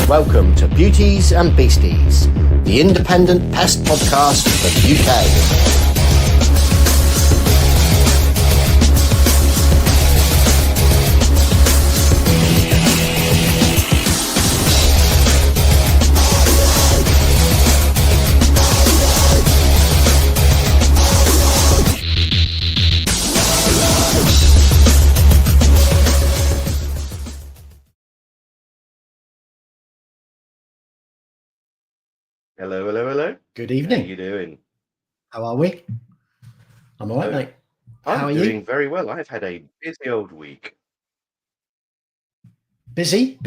Welcome to Beauties and Beasties, the independent pest podcast for the UK. Hello, hello, hello. Good evening. How you doing? How are we? I'm all right, mate. How are I'm doing you? very well. I've had a busy old week. Busy?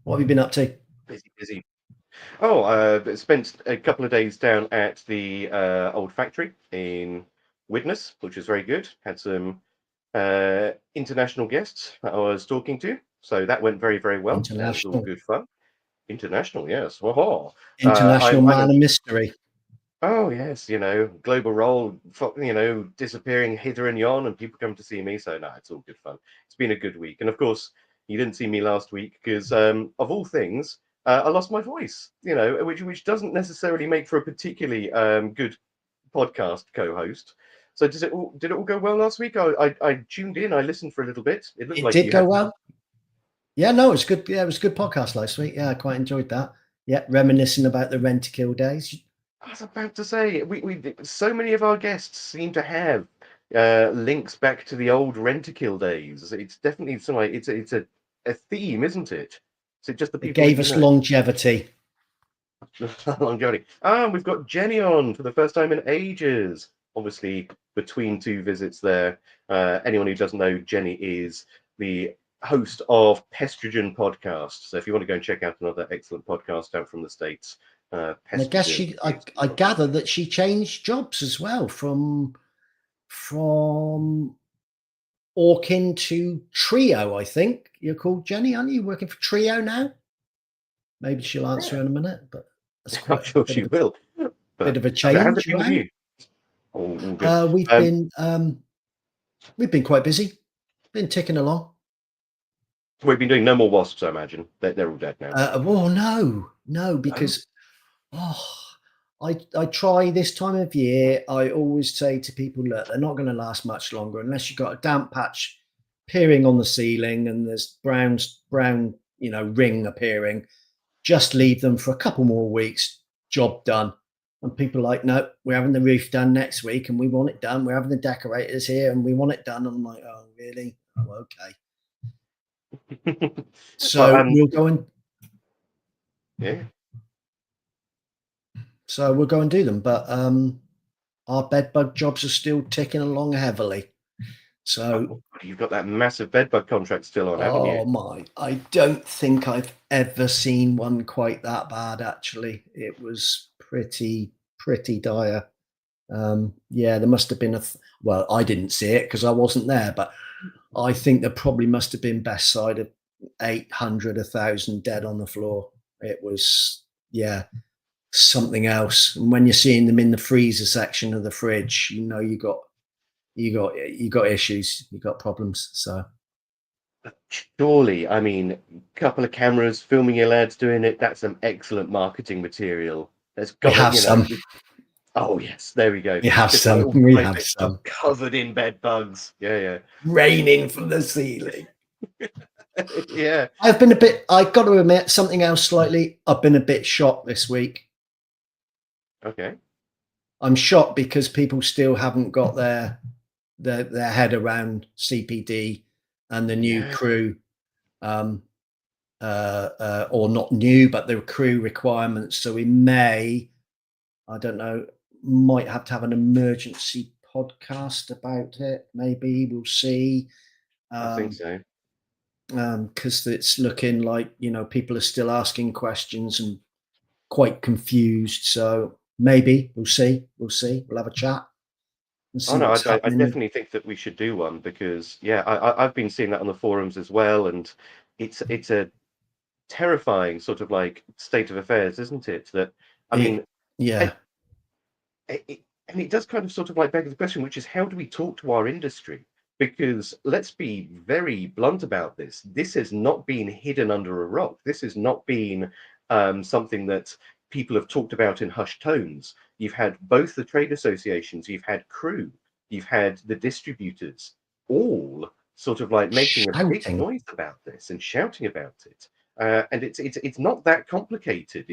What have you been up to? Busy. Oh, spent a couple of days down at the old factory in Widnes, which was very good. Had some international guests that I was talking to, so that went very, very well. That was all International. good fun. International, yes. Whoa. International man of mystery. Oh yes, global role, disappearing hither and yon, and people come to see me. So no, it's all good fun. It's been a good week, and of course, you didn't see me last week because, of all things, I lost my voice. Which doesn't necessarily make for a particularly good podcast co-host. So did it all go well last week? I tuned in, I listened for a little bit. It looked It like did you go had. well. Yeah, no, it's good. Yeah, it was a good podcast last week. Yeah, I quite enjoyed that. Yeah, reminiscing about the Rent-A-Kill days. I was about to say, we so many of our guests seem to have links back to the old Rent-A-Kill days. It's definitely it's a theme, isn't it? Is it just the It people that gave you us know? longevity. Longevity. We've got Jenny on for the first time in ages. Obviously, between two visits there. Anyone who doesn't know, Jenny is the host of Pestrogen podcast. So if you want to go and check out another excellent podcast out from the States, And I guess Pestrogen. I gather that she changed jobs as well from Orkin to Trio, I think. You're called Jenny, aren't you? Working for Trio now? Maybe she'll answer in a minute, but that's I'm quite sure a she will. bit But of a how's it change, been with right? you? All good. We've been quite busy, been ticking along. We've been doing no more wasps, I imagine. They're all dead now. Oh no, No? because I try this time of year. I always say to people, look, they're not going to last much longer unless you've got a damp patch appearing on the ceiling and there's brown ring appearing. Just leave them for a couple more weeks. Job done. And people are like, no, we're having the roof done next week and we want it done. We're having the decorators here and we want it done. And I'm like, oh, really? Oh, okay. Well, So we'll go and yeah. So we'll go and do them. But our bed bug jobs are still ticking along heavily. So You've got that massive bedbug contract still on, haven't you? I don't think I've ever seen one quite that bad, actually. It was pretty dire. Yeah, there must have been well, I didn't see it because I wasn't there, but I think there probably must have been best side of 800, 1,000 dead on the floor. It was, yeah, something else. And when you're seeing them in the freezer section of the fridge, you got issues, you got problems. So Surely, I mean, a couple of cameras filming your lads doing it, that's some excellent marketing material. There's we got have to, some. Oh yes, there we go. We have Just some. like all We have private stuff some. covered in bed bugs. Yeah. Raining from the ceiling. Yeah. I've got to admit something else slightly. I've been a bit shocked this week. Okay. I'm shocked because people still haven't got their head around CPD and the new crew, or not new, but the crew requirements. So we may, I don't know, might have to have an emergency podcast about it. Maybe we'll see. I think so. Because it's looking like people are still asking questions and quite confused. So maybe we'll see. We'll have a chat and see Oh no, what's I happening. definitely think that we should do one because I've been seeing that on the forums as well, and it's a terrifying sort of like state of affairs, isn't it? That I mean, Yeah. and it does kind of sort of like beg the question, which is how do we talk to our industry? Because let's be very blunt about this. This has not been hidden under a rock. This has not been something that people have talked about in hushed tones. You've had both the trade associations, you've had crew, you've had the distributors, all sort of like making a big Shouting. noise about this and shouting about it. And it's not that complicated.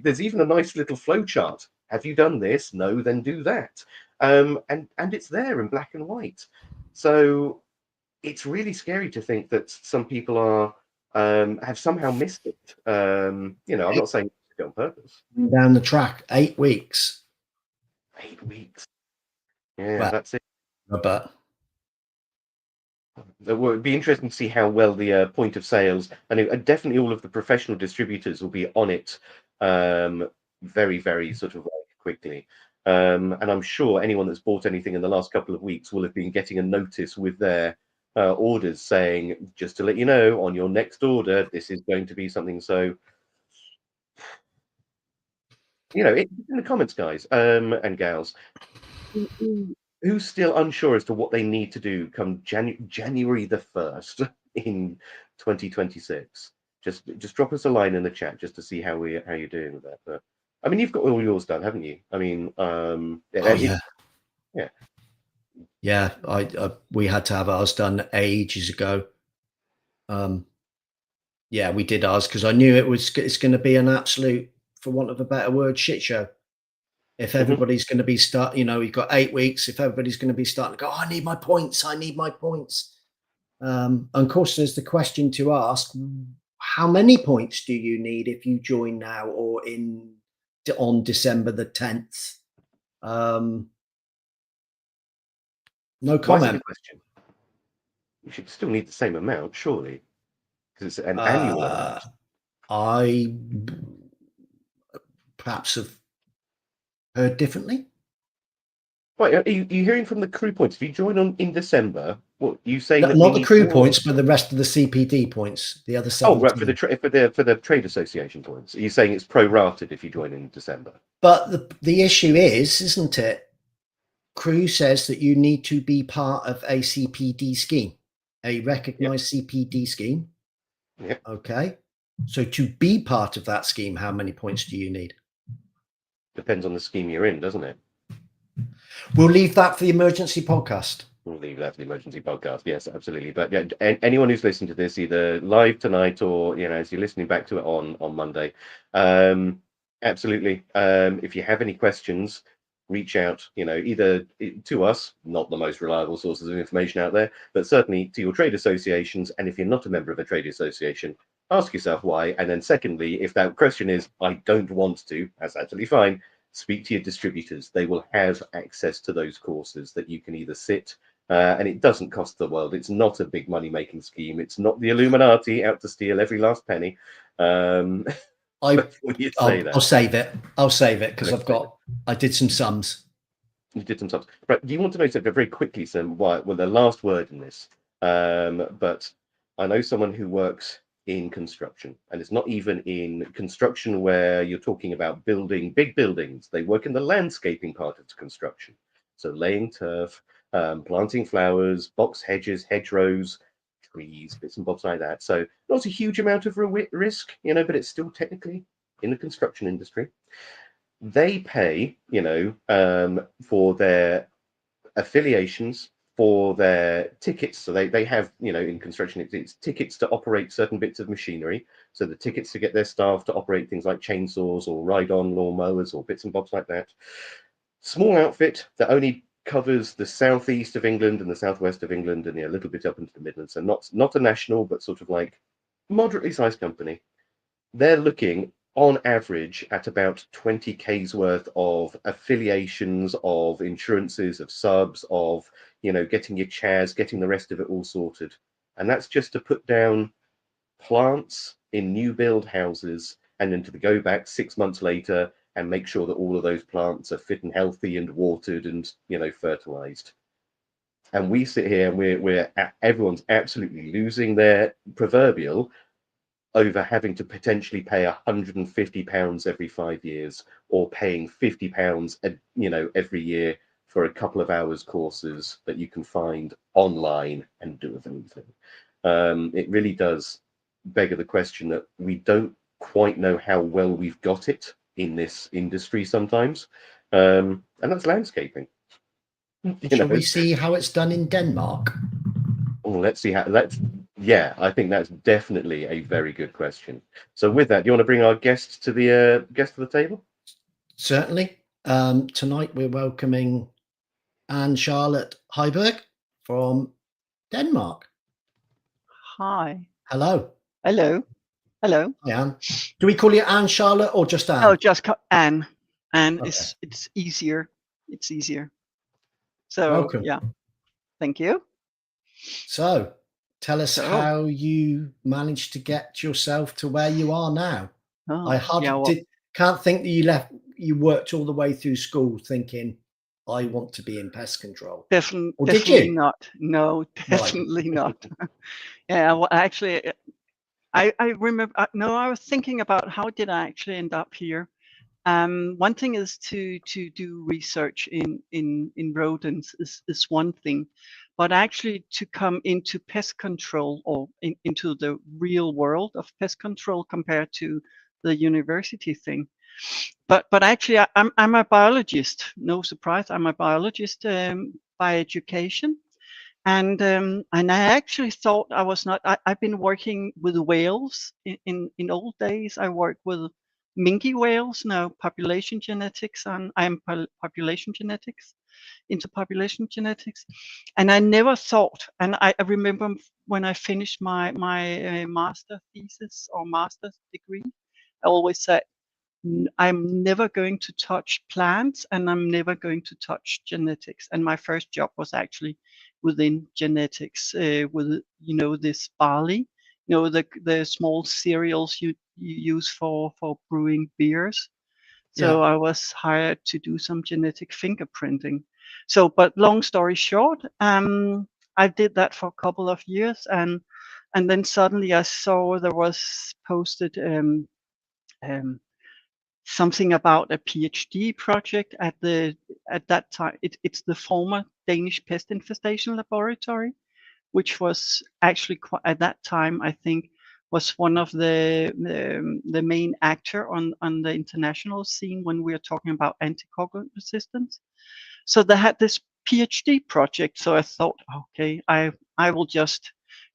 There's even a nice little flow chart. Have you done this? No, then do that. And it's there in black and white. So it's really scary to think that some people are have somehow missed it. I'm not saying it on purpose. Down the track, 8 weeks. 8 weeks. Yeah, Well, that's it. but It would be interesting to see how well the point of sales, and definitely all of the professional distributors will be on it very, very sort of like quickly. And I'm sure anyone that's bought anything in the last couple of weeks will have been getting a notice with their orders saying, just to let you know, on your next order, this is going to be something. So, in the comments, guys and gals, who's still unsure as to what they need to do come January the 1st in 2026? Just drop us a line in the chat just to see how you're doing with that. But I mean, you've got all yours done, haven't you? I mean, oh yeah, yeah. yeah. We had to have ours done ages ago. Yeah, we did ours because I knew it's going to be an absolute, for want of a better word, shit show. If Mhm. everybody's going to be you've got 8 weeks. If everybody's going to be starting to go, oh, I need my points. I need my points. And of course, there's the question to ask: how many points do you need if you join now or on December the 10th? No Why is it a comment. question? You should still need the same amount, surely, because it's an annual Uh, amount. I perhaps have heard differently. Right, are you hearing from the crew points? If you join on in December, what you saying No, that we not the need crew more? points, but the rest of the CPD points, the other Oh, right, for 17. the trade association points. Are you saying it's prorated if you join in December? But the issue is, isn't it? Crew says that you need to be part of a CPD scheme, a Yep. recognized CPD scheme. Yep. Okay. So to be part of that scheme, how many points do you need? Depends on the scheme you're in, doesn't it? We'll leave that for the emergency podcast. We'll leave that for the emergency podcast. Yes, absolutely. But yeah, anyone who's listening to this either live tonight or as you're listening back to it on Monday, absolutely. If you have any questions, reach out. Either to us, not the most reliable sources of information out there, but certainly to your trade associations. And if you're not a member of a trade association, ask yourself why. And then secondly, if that question is I don't want to, that's absolutely fine. Speak to your distributors. They will have access to those courses that you can either sit and it doesn't cost the world. It's not a big money-making scheme. It's not the Illuminati out to steal every last penny. I Before you say I'll that, save it. I'll save it because don't say that. I did some sums. You did some sums. Right, do you want to know something very quickly, Sam? Why? Well, the last word in this. But I know someone who works in construction, and it's not even in construction where you're talking about building big buildings. They work in the landscaping part of construction, so laying turf, planting flowers, box hedges, hedgerows, trees, bits and bobs like that. So not a huge amount of risk, but it's still technically in the construction industry. They pay, for their affiliations, for their tickets. So they have, in construction, it's tickets to operate certain bits of machinery. So the tickets to get their staff to operate things like chainsaws or ride-on lawnmowers or bits and bobs like that. Small outfit that only covers the southeast of England and the southwest of England and a little bit up into the Midlands. So not a national, but sort of like moderately sized company. They're looking on average at about 20K's worth of affiliations, of insurances, of subs, of getting your chairs, getting the rest of it all sorted. And that's just to put down plants in new build houses and then to go back 6 months later and make sure that all of those plants are fit and healthy and watered and fertilized. And we sit here and everyone's absolutely losing their proverbial over having to potentially pay £150 every 5 years or paying £50 every year for a couple of hours courses that you can find online and do everything. It really does beg the question that we don't quite know how well we've got it in this industry sometimes, and that's landscaping. Shall we see how it's done in Denmark? Let's see how. Yeah, I think that's definitely a very good question. So with that, do you want to bring our guest to the table? Certainly. Tonight we're welcoming Anne Charlotte Heiberg from Denmark. Hi. Hello. Hello. Hello. Hi, Anne. Do we call you Anne Charlotte or just Anne? Oh, just Anne. Anne Okay. it's easier. It's easier. So Welcome. yeah. Thank you. So tell us how you managed to get yourself to where you are now. I hardly can't think that you worked all the way through school thinking, I want to be in pest control. Definitely not. No, definitely not. Yeah, well, actually, I remember. No, I was thinking about how did I actually end up here. One thing is to do research in rodents is one thing, but actually to come into pest control or into the real world of pest control compared to the university thing. But actually, I'm a biologist. No surprise, I'm a biologist by education, and I actually thought I was not. I've been working with whales in old days. I worked with minke whales, now population genetics, and I'm population genetics into population genetics, and I never thought. And I remember when I finished my master thesis or master's degree, I always said, I'm never going to touch plants and I'm never going to touch genetics. And my first job was actually within genetics with, this barley, the small cereals you use for brewing beers. So I was hired to do some genetic fingerprinting. So, but long story short, I did that for a couple of years, and then suddenly I saw there was posted something about a PhD project at that time. It's the former Danish Pest Infestation Laboratory, which was actually at that time, I think, was one of the main actor on the international scene when we are talking about anticoagulant resistance. So they had this PhD project. So I thought, okay, I will just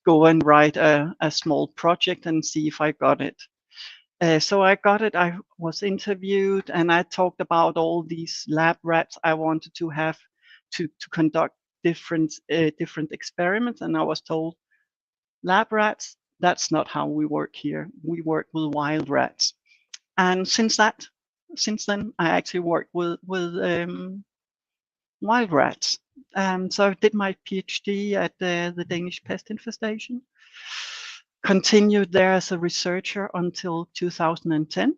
go and write a small project and see if I got it. So I got it. I was interviewed, and I talked about all these lab rats I wanted to have to conduct different experiments. And I was told, lab rats, that's not how we work here. We work with wild rats. And since then, I actually work with wild rats. So I did my PhD at the Danish Pest Infestation. Continued there as a researcher until 2010,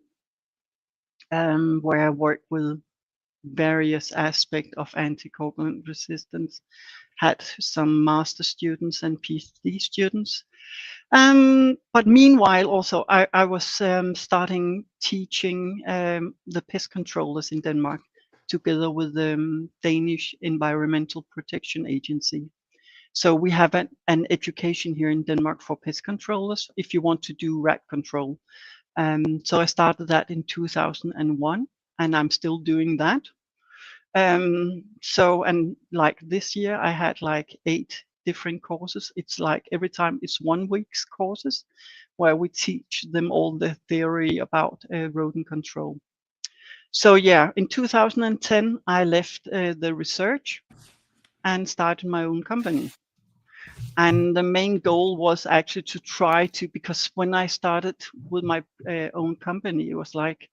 where I worked with various aspects of anticoagulant resistance, had some master students and PhD students. But meanwhile, also, I was starting teaching the pest controllers in Denmark together with the Danish Environmental Protection Agency. So we have an education here in Denmark for pest controllers if you want to do rat control. So I started that in 2001, and I'm still doing that. So, and like this year, I had like 8 different courses. It's like every time it's 1 week's courses where we teach them all the theory about rodent control. So yeah, in 2010, I left the research and started my own company. And the main goal was actually to try to, because when I started with my own company, it was like,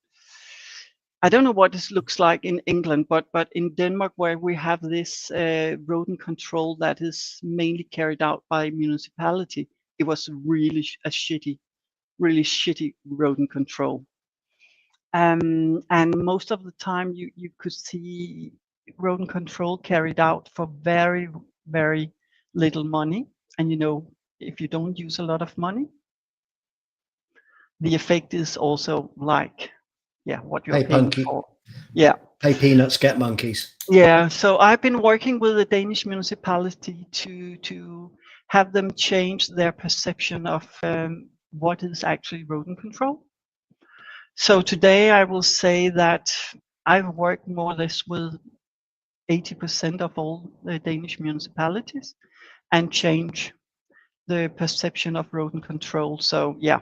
I don't know what this looks like in England, but in Denmark, where we have this rodent control that is mainly carried out by municipality, it was really really shitty rodent control. And most of the time, you could see rodent control carried out for very, very little money. And if you don't use a lot of money, the effect is also like, what you're paying for. Yeah. Pay peanuts, get monkeys. Yeah, so I've been working with the Danish municipality to have them change their perception of what is actually rodent control. So today I will say that I've worked more or less with 80% of all the Danish municipalities and change the perception of rodent control. So yeah,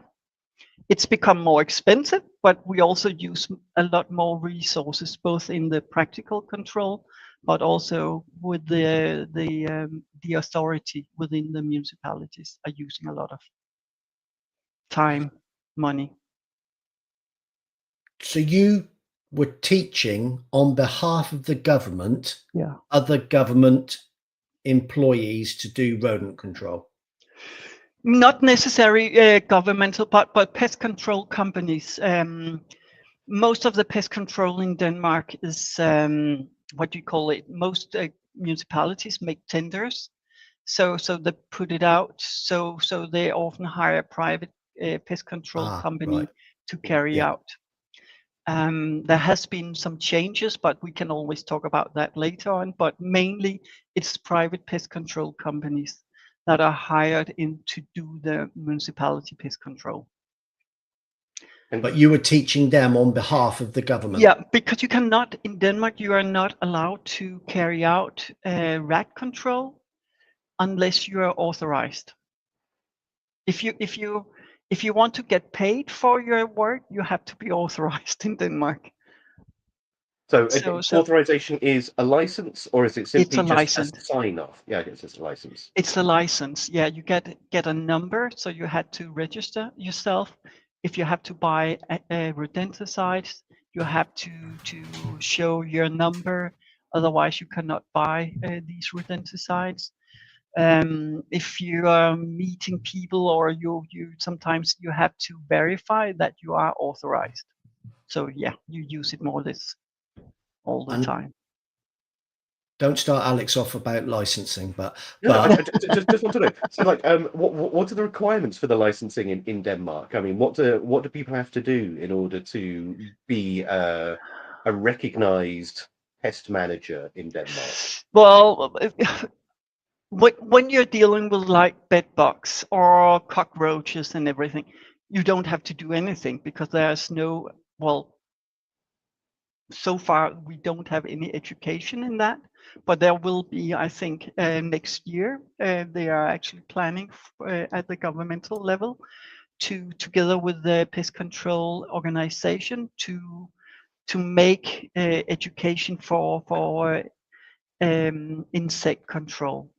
it's become more expensive, but we also use a lot more resources, both in the practical control, but also with the authority within the municipalities are using a lot of time, money. So you were teaching on behalf of the government, Yeah. other government employees to do rodent control. Not necessarily governmental, but pest control companies. Most of the pest control in Denmark is what do you call it? Most municipalities make tenders, so they put it out. So they often hire a private pest control company Right. to carry Yeah. out. There has been some changes, but we can always talk about that later on. But mainly, it's private pest control companies that are hired in to do the municipality pest control. But you were teaching them on behalf of the government. Yeah, because you cannot, in Denmark, you are not allowed to carry out rat control unless you are authorized. If you want to get paid for your work, you have to be authorized in Denmark. So authorization is a license, or is it simply It's a just license. a sign off? Yeah, it's just a license. It's a license. Yeah, you get a number, so you had to register yourself. If you have to buy a rodenticide, you have to show your number. Otherwise, you cannot buy these rodenticides. If you are meeting people, or you sometimes you have to verify that you are authorized. So yeah, you use it more or less all the time. Don't start Alex off about licensing, but I just want to know. So, like, what are the requirements for the licensing in Denmark? I mean, what do people have to do in order to be a recognized pest manager in Denmark? Well, when you're dealing with like bed bugs or cockroaches and everything, you don't have to do anything because there's no, well, so far we don't have any education in that, but there will be, I think, next year. They are actually planning at the governmental level together with the pest control organization to make education for insect control.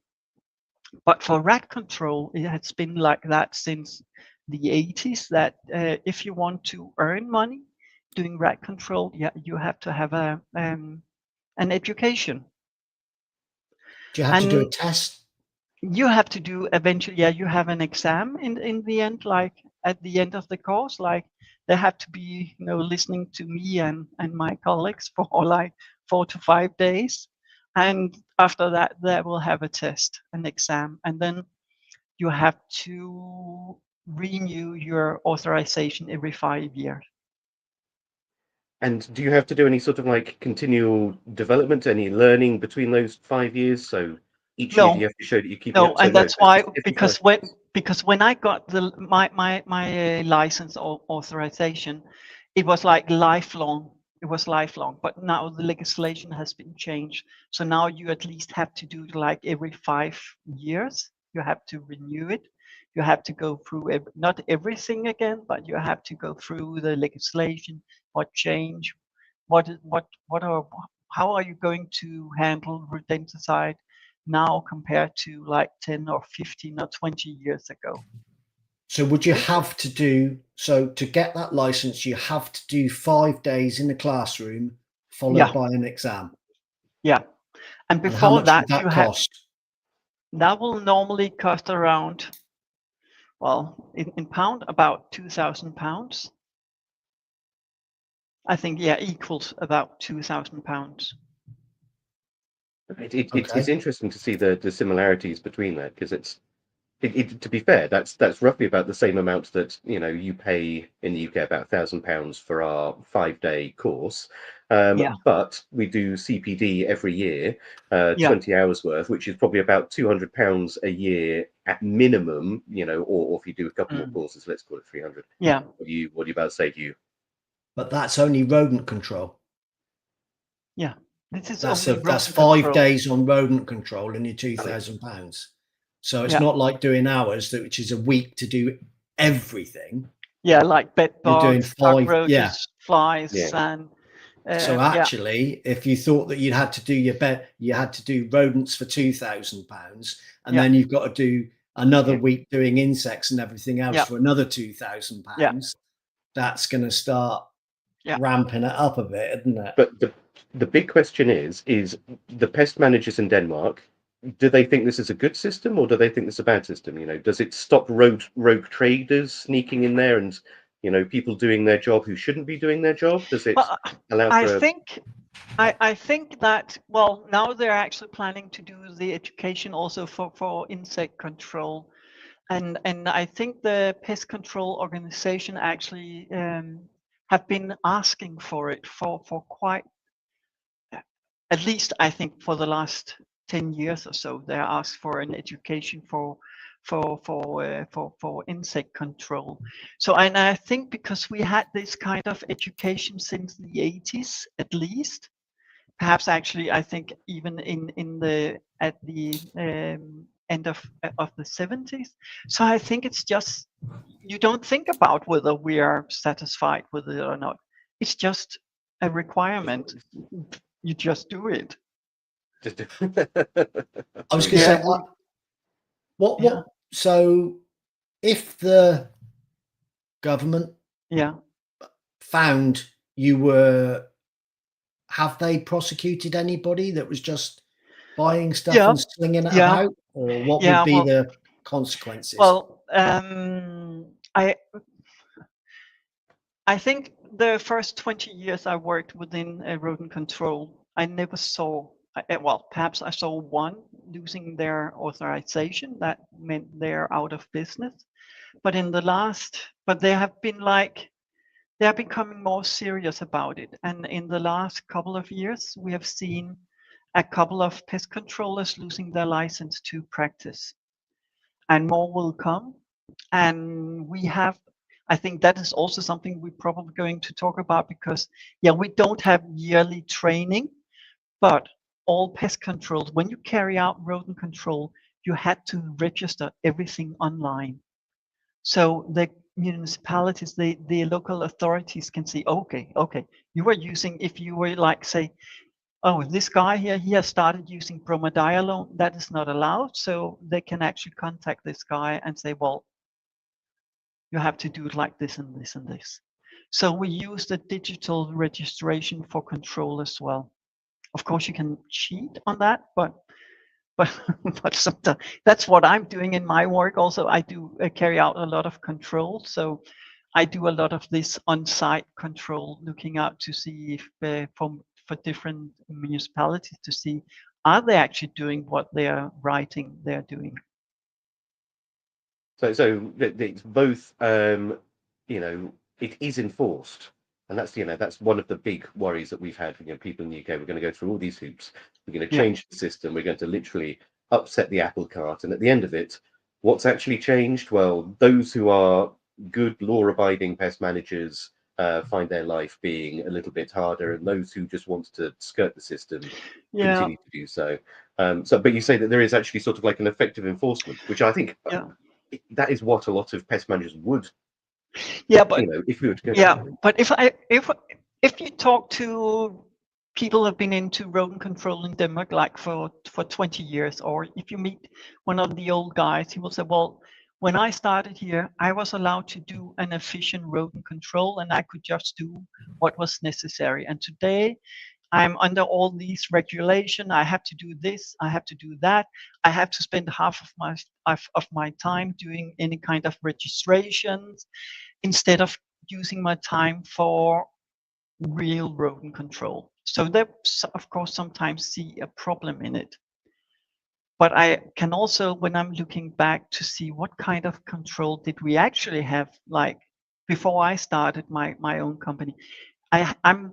But for rat control, it has been like that since the 80s, that if you want to earn money doing rat control, yeah, you have to have an education. do you have to do a test? You have to do eventually, yeah, you have an exam in the end, like at the end of the course, like they have to be, listening to me and my colleagues for like 4 to 5 days. And after that, they will have a test, an exam, and then you have to renew your authorization every 5 years. And do you have to do any sort of like continual development, any learning between those 5 years? So each year, do you have to show that you're keeping up? So And no, that's it's why, just every 5 years. because when I got my license or authorization, it was like lifelong. It was lifelong, but now the legislation has been changed. So now you at least have to do like every 5 years. You have to renew it. You have to go through not everything again, but you have to go through the legislation. What change? How are you going to handle rodenticide now compared to like 10 or 15 or 20 years ago? So would you have to do, so to get that license, you have to do 5 days in the classroom followed by an exam? Yeah. And And how before much that, would that cost? that will normally cost around, well, in pound, about £2,000. I think, yeah, equals about £2,000. It's interesting to see the similarities between that, because To be fair, that's roughly about the same amount that you pay in the UK, about £1,000 for our 5-day course. Yeah. But we do CPD every year, Yeah. 20 hours worth, which is probably about £200 a year at minimum. Or if you do a couple more courses, let's call it 300. Yeah. What are you about to say to you? But that's only rodent control. Yeah. This is That's only that's rodent 5 control. days on rodent control and you're £2,000. So it's Yeah. not like doing hours, which is a week to do everything. Yeah, like bed You're doing bugs, 5, cockroaches, flies, Yeah. and so actually, if you thought that you had to do your bed, you had to do rodents for £2,000, and then you've got to do another week doing insects and everything else for another £2,000. That's going to start ramping it up a bit, isn't it? But the big question is the pest managers in Denmark, do they think this is a good system or do they think this is a bad system? Does it stop rogue traders sneaking in there and people doing their job who shouldn't be doing their job? Does it allow for I think that, well, now they're actually planning to do the education also for insect control. And I think the pest control organization actually have been asking for it for quite, at least I think for the last 10 years or so. They asked for an education for insect control. So, and I think because we had this kind of education since the 80s at least, perhaps actually I think even at the end of the 70s. So I think it's just, you don't think about whether we are satisfied with it or not. It's just a requirement. You just do it. I was going to say, so if the government found you were, have they prosecuted anybody that was just buying stuff and slinging it about, or what would be the consequences? Well, I think the first 20 years I worked within rodent control, I never saw, well, perhaps I saw one losing their authorization. That meant they're out of business. But they have been they're becoming more serious about it. And in the last couple of years, we have seen a couple of pest controllers losing their license to practice. And more will come. And I think that is also something we're probably going to talk about because, we don't have yearly training, but all pest controls, when you carry out rodent control, you had to register everything online. So the municipalities, the local authorities can see, okay, you were using, if you were like, say, oh, this guy here, he has started using bromadiolone, that is not allowed. So they can actually contact this guy and say, well, you have to do it like this and this and this. So we use the digital registration for control as well. Of course, you can cheat on that, but sometimes that's what I'm doing in my work. Also, I do carry out a lot of control. So I do a lot of this on-site control, looking out to see if for different municipalities to see, are they actually doing what they are writing they're doing. So it's both, it is enforced, and that's one of the big worries that we've had. People in the UK, we're going to go through all these hoops. We're going to change the system. We're going to literally upset the apple cart, and at the end of it, what's actually changed? Well, those who are good law-abiding pest managers find their life being a little bit harder, and those who just want to skirt the system continue to do so. But you say that there is actually sort of like an effective enforcement, which I think that is what a lot of pest managers would. But if we were to go. But if you talk to people who have been into rodent control in Denmark like for 20 years, or if you meet one of the old guys, he will say, well, when I started here, I was allowed to do an efficient rodent control and I could just do what was necessary. And today I'm under all these regulation. I have to do this. I have to do that. I have to spend half of my time doing any kind of registrations instead of using my time for real rodent control. So they, of course, sometimes see a problem in it. But I can also, when I'm looking back to see what kind of control did we actually have, like before I started my own company. I'm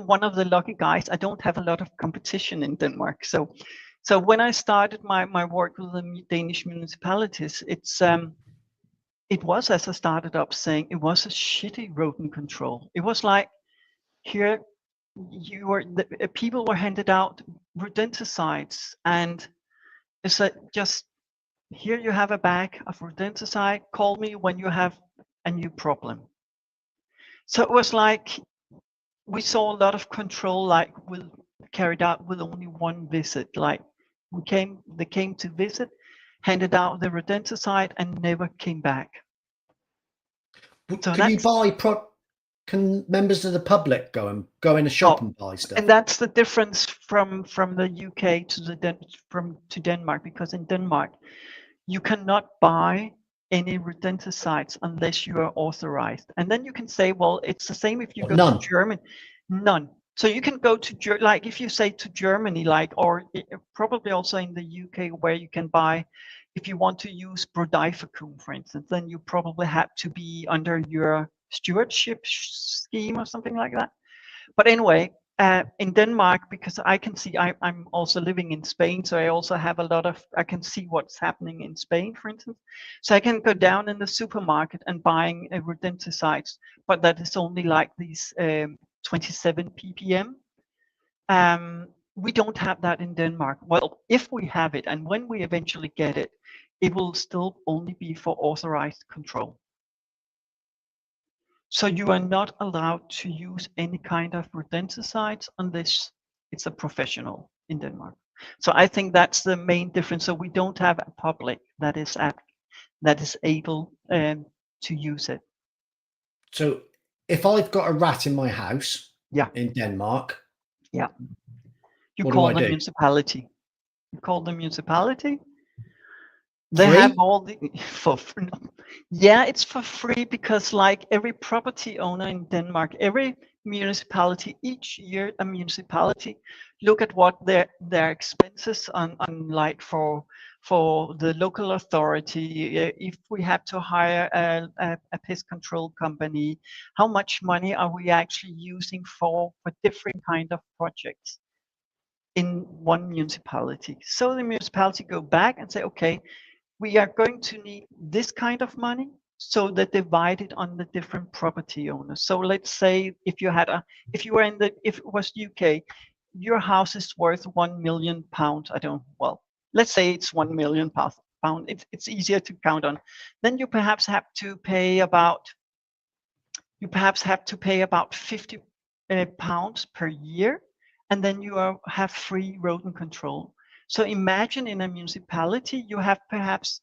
one of the lucky guys. I don't have a lot of competition in Denmark. So when I started my work with the Danish municipalities, it was, as I started up saying, it was a shitty rodent control. It was like, here people were handed out rodenticides, and it's like, just here you have a bag of rodenticide, call me when you have a new problem. So it was like, we saw a lot of control, like carried out with only one visit. Like they came to visit, handed out the rodenticide, and never came back. So can you buy can members of the public go in a shop and buy stuff? And that's the difference from the UK to Denmark, because in Denmark you cannot buy any rodenticides unless you are authorized. And then you can say, well, it's the same if you go to Germany. None. So you can go to, like, if you say to Germany, like, or probably also in the UK, where you can buy, if you want to use Brodifacoum, for instance, then you probably have to be under your stewardship scheme or something like that. But anyway, in Denmark, because I can see, I'm also living in Spain, so I also have I can see what's happening in Spain, for instance. So I can go down in the supermarket and buying rodenticides, but that is only like these 27 ppm. We don't have that in Denmark. Well, if we have it, and when we eventually get it, it will still only be for authorized control. So you are not allowed to use any kind of rodenticides unless it's a professional in Denmark. So I think that's the main difference. So we don't have a public that is able to use it. So if I've got a rat in my house, yeah, in Denmark, yeah, you what call do I the do? municipality. You call the municipality. They have all the yeah, it's for free, because like every property owner in Denmark, every municipality, each year a municipality look at what their expenses on like for the local authority, if we have to hire a pest control company, how much money are we actually using for different kind of projects in one municipality. So the municipality go back and say, okay, we are going to need this kind of money, so they divide it on the different property owners. So let's say if you it was UK, your house is worth £1 million. Let's say it's £1 million pound. It's easier to count on. Then you perhaps have to pay about £50 pounds per year, and then you have free rodent control. So imagine in a municipality, you have perhaps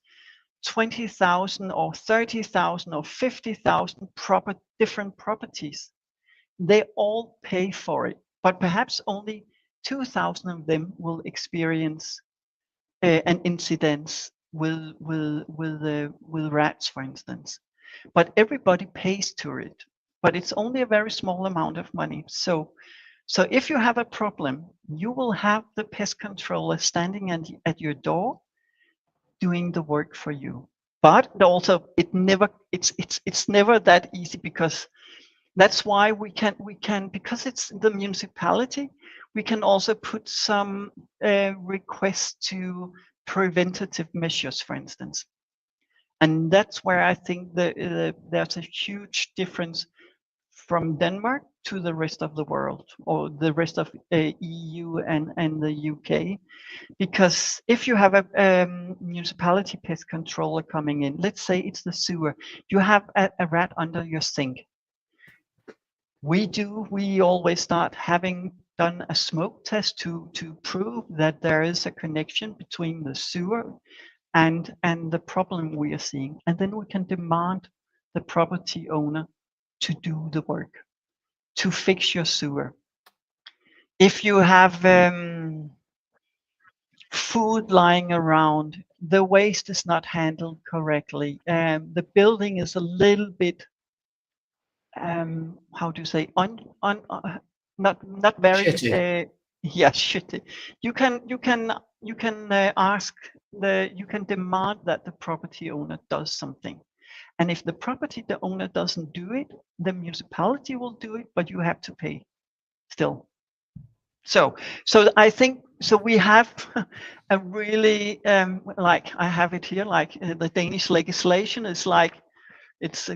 20,000 or 30,000 or 50,000 different properties. They all pay for it, but perhaps only 2,000 of them will experience an incident with rats, for instance. But everybody pays to it, but it's only a very small amount of money. So if you have a problem, you will have the pest controller standing at your door doing the work for you. But also it's never that easy, because that's why we can because it's the municipality, we can also put some requests to preventative measures, for instance. And that's where I think there's a huge difference from Denmark to the rest of the world, or the rest of EU and the UK. Because if you have a municipality pest controller coming in, let's say it's the sewer, you have a rat under your sink. We always start having done a smoke test to prove that there is a connection between the sewer and the problem we are seeing. And then we can demand the property owner to do the work, to fix your sewer. If you have food lying around, the waste is not handled correctly, the building is a little bit how do you say not very Yeah, shitty. You can ask you can demand that the property owner does something, and if the property the owner doesn't do it, the municipality will do it, but you have to pay still. So I think so. We have a really like I have it here, like the Danish legislation is like it's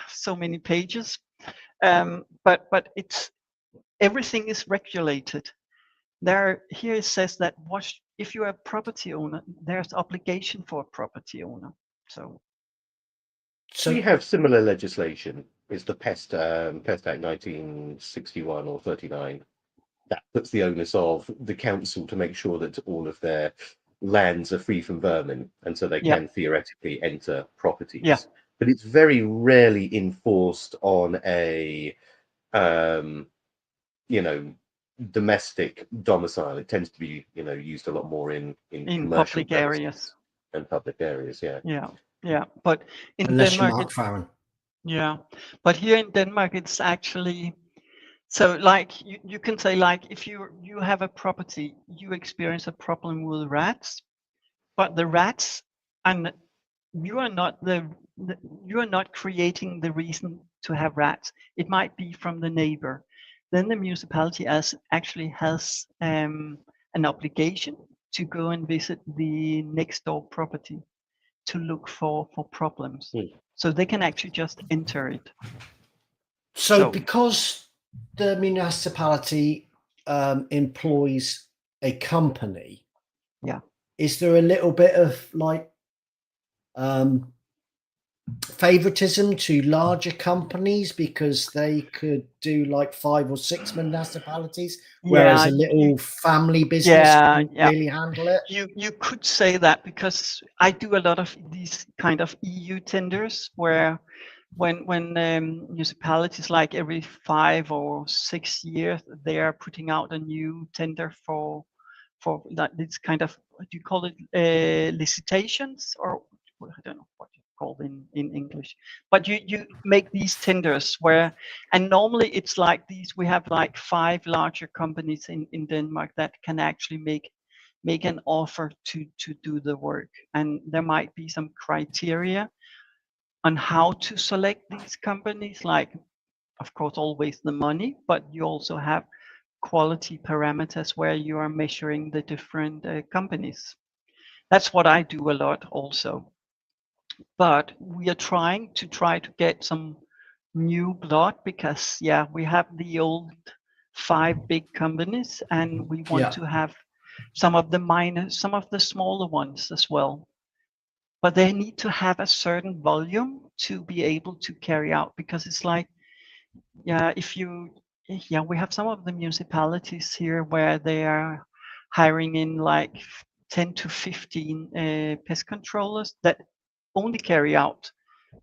so many pages, but it's everything is regulated. There here it says that if you're a property owner, there's obligation for a property owner. So we have similar legislation. It's the Pest Act 1961 or 39 that puts the onus of the council to make sure that all of their lands are free from vermin, and so they yeah, can theoretically enter properties. yeah, But it's very rarely enforced on a you know, domestic domicile. It tends to be, used a lot more in commercial public premises areas. and public areas. Yeah. Yeah. But in Unless you're Denmark, Mark Farron. yeah. But here in Denmark, it's actually so like you can say like if you have a property, you experience a problem with rats, but the rats and you are not you are not creating the reason to have rats. It might be from the neighbor. Then the municipality actually has an obligation to go and visit the next door property to look for problems. So they can actually just enter it. So because the municipality employs a company, yeah, is there a little bit of like favoritism to larger companies because they could do like 5 or 6 municipalities, whereas a little family business can really handle it? You could say that, because I do a lot of these kind of EU tenders where when municipalities, like every 5 or 6 years, they are putting out a new tender for that. This kind of, what do you call it, licitations, or I don't know what you call in English, but you make these tenders where, and normally it's like these, we have like 5 larger companies in Denmark that can actually make an offer to do the work, and there might be some criteria on how to select these companies, like of course always the money, but you also have quality parameters where you are measuring the different companies. That's what I do a lot also. But we are trying to get some new blood, because we have the old 5 big companies, and we want to have some of the smaller ones as well. But they need to have a certain volume to be able to carry out, because it's like, we have some of the municipalities here where they are hiring in like 10 to 15 pest controllers that only carry out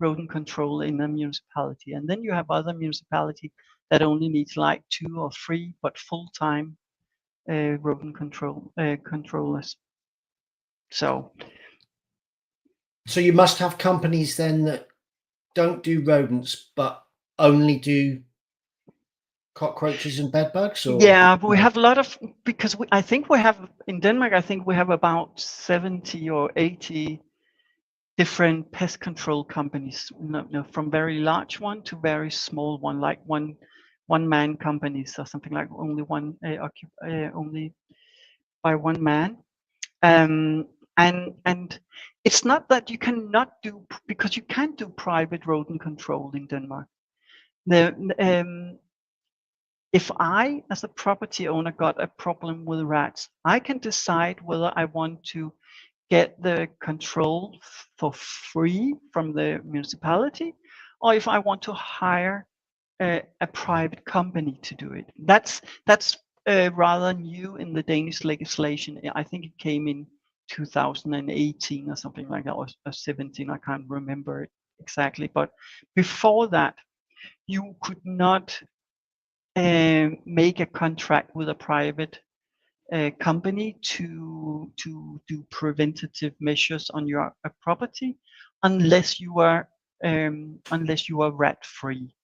rodent control in a municipality. And then you have other municipality that only needs like 2 or 3, but full-time rodent controllers. So you must have companies then that don't do rodents, but only do cockroaches and bedbugs? Or we have a lot of, because I think we have in Denmark, I think we have about 70 or 80 different pest control companies, from very large one to very small one, like one man companies or something, like only only by one man. And it's not that you cannot do, because you can do private rodent control in Denmark. If I, as a property owner, got a problem with rats, I can decide whether I want to get the control for free from the municipality, or if I want to hire a private company to do it. That's rather new in the Danish legislation. I think it came in 2018 or something like that, or 17. I can't remember it exactly. But before that, you could not make a contract with a private company to do preventative measures on your property, unless you are rat free.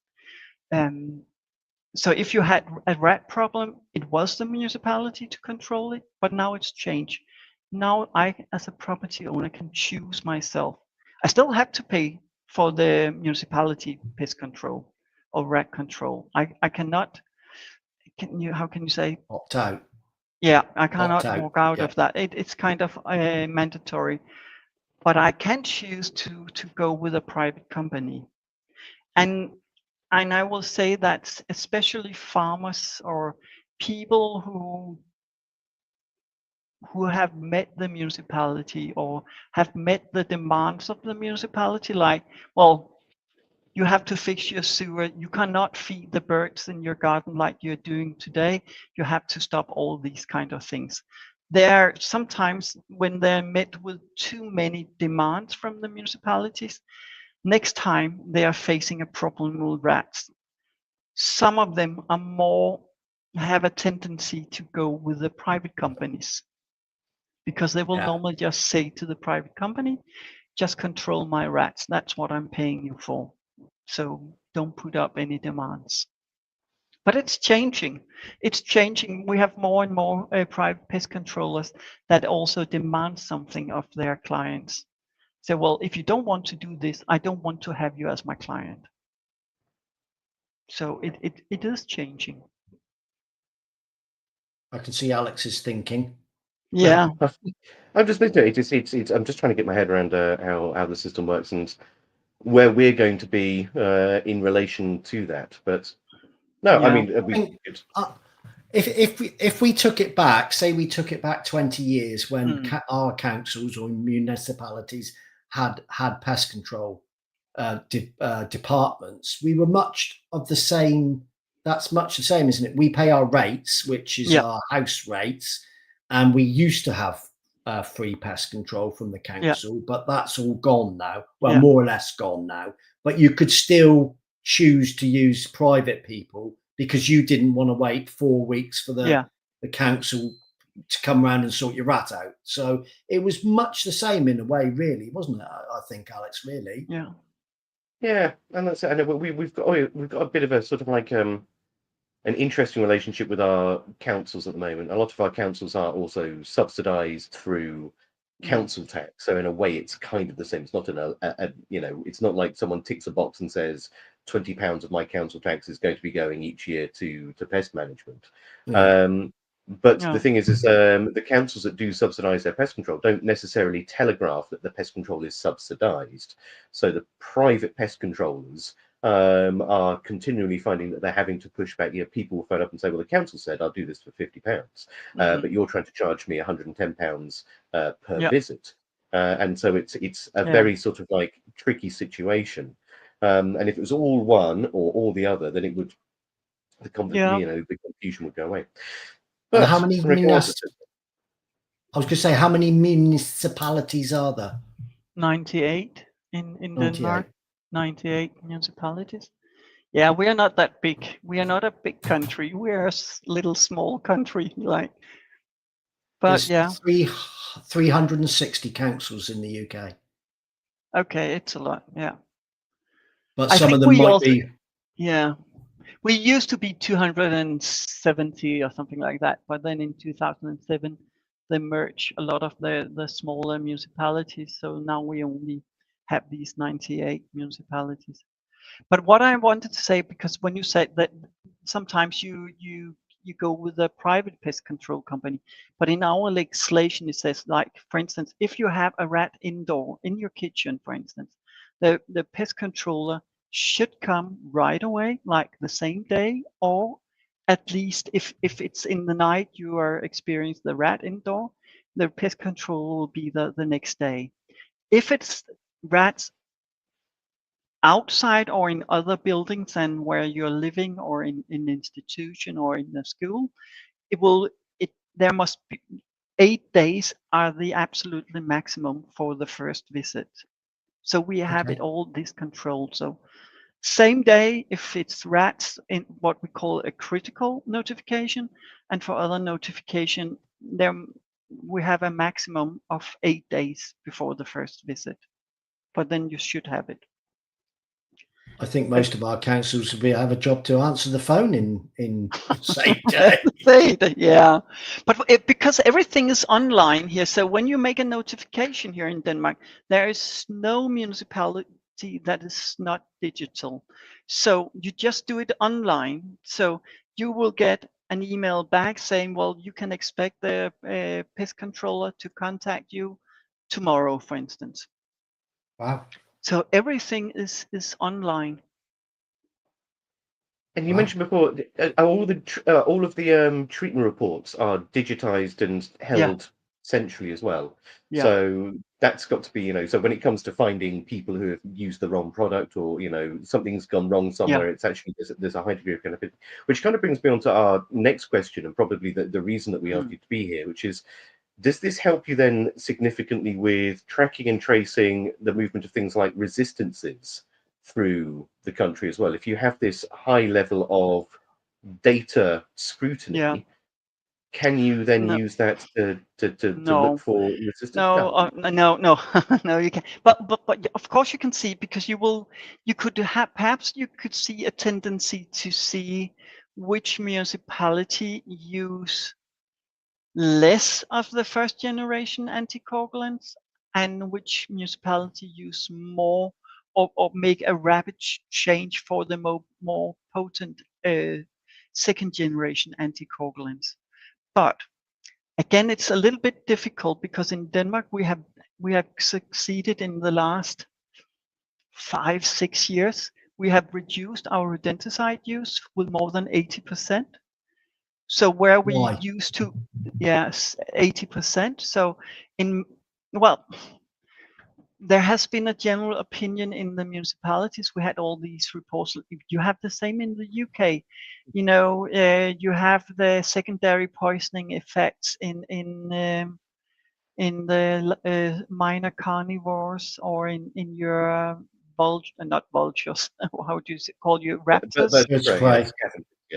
So if you had a rat problem, it was the municipality to control it, but now it's changed. Now I, as a property owner, can choose myself. I still have to pay for the municipality pest control or rat control. I cannot, how can you say? Opt out. Yeah, I Opt cannot out. walk out Yeah. of that. It's kind of mandatory, but I can choose to go with a private company. And I will say that especially farmers or people who have met the municipality or have met the demands of the municipality, like, well, you have to fix your sewer. You cannot feed the birds in your garden like you're doing today. You have to stop all these kind of things. There sometimes when they're met with too many demands from the municipalities, next time they are facing a problem with rats, some of them are more have a tendency to go with the private companies because they will normally just say to the private company, just control my rats. That's what I'm paying you for. So don't put up any demands. But it's changing. It's changing. We have more and more private pest controllers that also demand something of their clients. So, well, if you don't want to do this, I don't want to have you as my client. So it is changing. I can see Alex is thinking. Yeah. I'm just listening. It's I'm just trying to get my head around how the system works and where we're going to be in relation to that. But no, I Yeah. mean, If we took it back, say we took it back 20 years when our councils or municipalities had pest control departments, we were much of the same. That's much the same, isn't it? We pay our rates, which is our house rates, and we used to have free pest control from the council, but that's all gone now. Well, more or less gone now. But you could still choose to use private people because you didn't want to wait 4 weeks for the council to come around and sort your rat out. So it was much the same in a way, really, wasn't it? I think, Alex, really. Yeah. Yeah, and that's it. I know we've got a bit of a sort of like an interesting relationship with our councils at the moment. A lot of our councils are also subsidised through council tax, so in a way, it's kind of the same. It's not it's not like someone ticks a box and says £20 of my council tax is going to be going each year to pest management. But the thing is the councils that do subsidise their pest control don't necessarily telegraph that the pest control is subsidised. So the private pest controllers are continually finding that they're having to push back. People will phone up and say, well, the council said I'll do this for £50, but you're trying to charge me £110 per visit. And so it's a very sort of like tricky situation. And if it was all one or all the other, then it would, the confusion would go away. But and how many I was going to say, how many municipalities are there? 98 in 98. Denmark. 98 municipalities. Yeah, we are not that big. We are not a big country. We are a little small country, like. But there's 360 councils in the UK. Okay, it's a lot. Yeah. But some of them might be. Yeah. We used to be 270 or something like that, but then in 2007 they merged a lot of the smaller municipalities. So now we only have these 98 municipalities. But what I wanted to say, because when you said that sometimes you go with a private pest control company, but in our legislation it says, like, for instance, if you have a rat indoor in your kitchen, for instance, the pest controller should come right away, like the same day, or at least if it's in the night you are experiencing the rat indoor, the pest control will be the next day. If it's rats outside or in other buildings than where you're living, or in an institution or in a school, there must be 8 days are the absolutely maximum for the first visit. So we have it all this controlled. So same day if it's rats, in what we call a critical notification, and for other notification there we have a maximum of 8 days before the first visit, but then you should have it. I think most of our councils have a job to answer the phone in the same day. Yeah, but because everything is online here, so when you make a notification here in Denmark, there is no municipality that is not digital. So you just do it online. So you will get an email back saying, well, you can expect the pest controller to contact you tomorrow, for instance. Wow. So everything is online. And you Wow. mentioned before all of the treatment reports are digitized and held centrally as well. Yeah. So that's got to be, so when it comes to finding people who have used the wrong product, or something's gone wrong somewhere, it's actually there's a high degree of benefit, which kind of brings me on to our next question, and probably the reason that we asked you to be here, which is, does this help you then significantly with tracking and tracing the movement of things like resistances through the country as well? If you have this high level of data scrutiny, can you then use that to look for resistance? No, no, you can't. But of course you can see, because you could have, perhaps you could see a tendency to see which municipality use less of the first generation anticoagulants and which municipality use more, or make a rapid change for the more potent second generation anticoagulants. But again, it's a little bit difficult, because in Denmark we have succeeded in the last 5-6 years. We have reduced our rodenticide use with more than 80%. So where we used to, 80%. So there has been a general opinion in the municipalities. We had all these reports. You have the same in the UK. You have the secondary poisoning effects in the minor carnivores, or in your not vultures. How do you call you, raptors?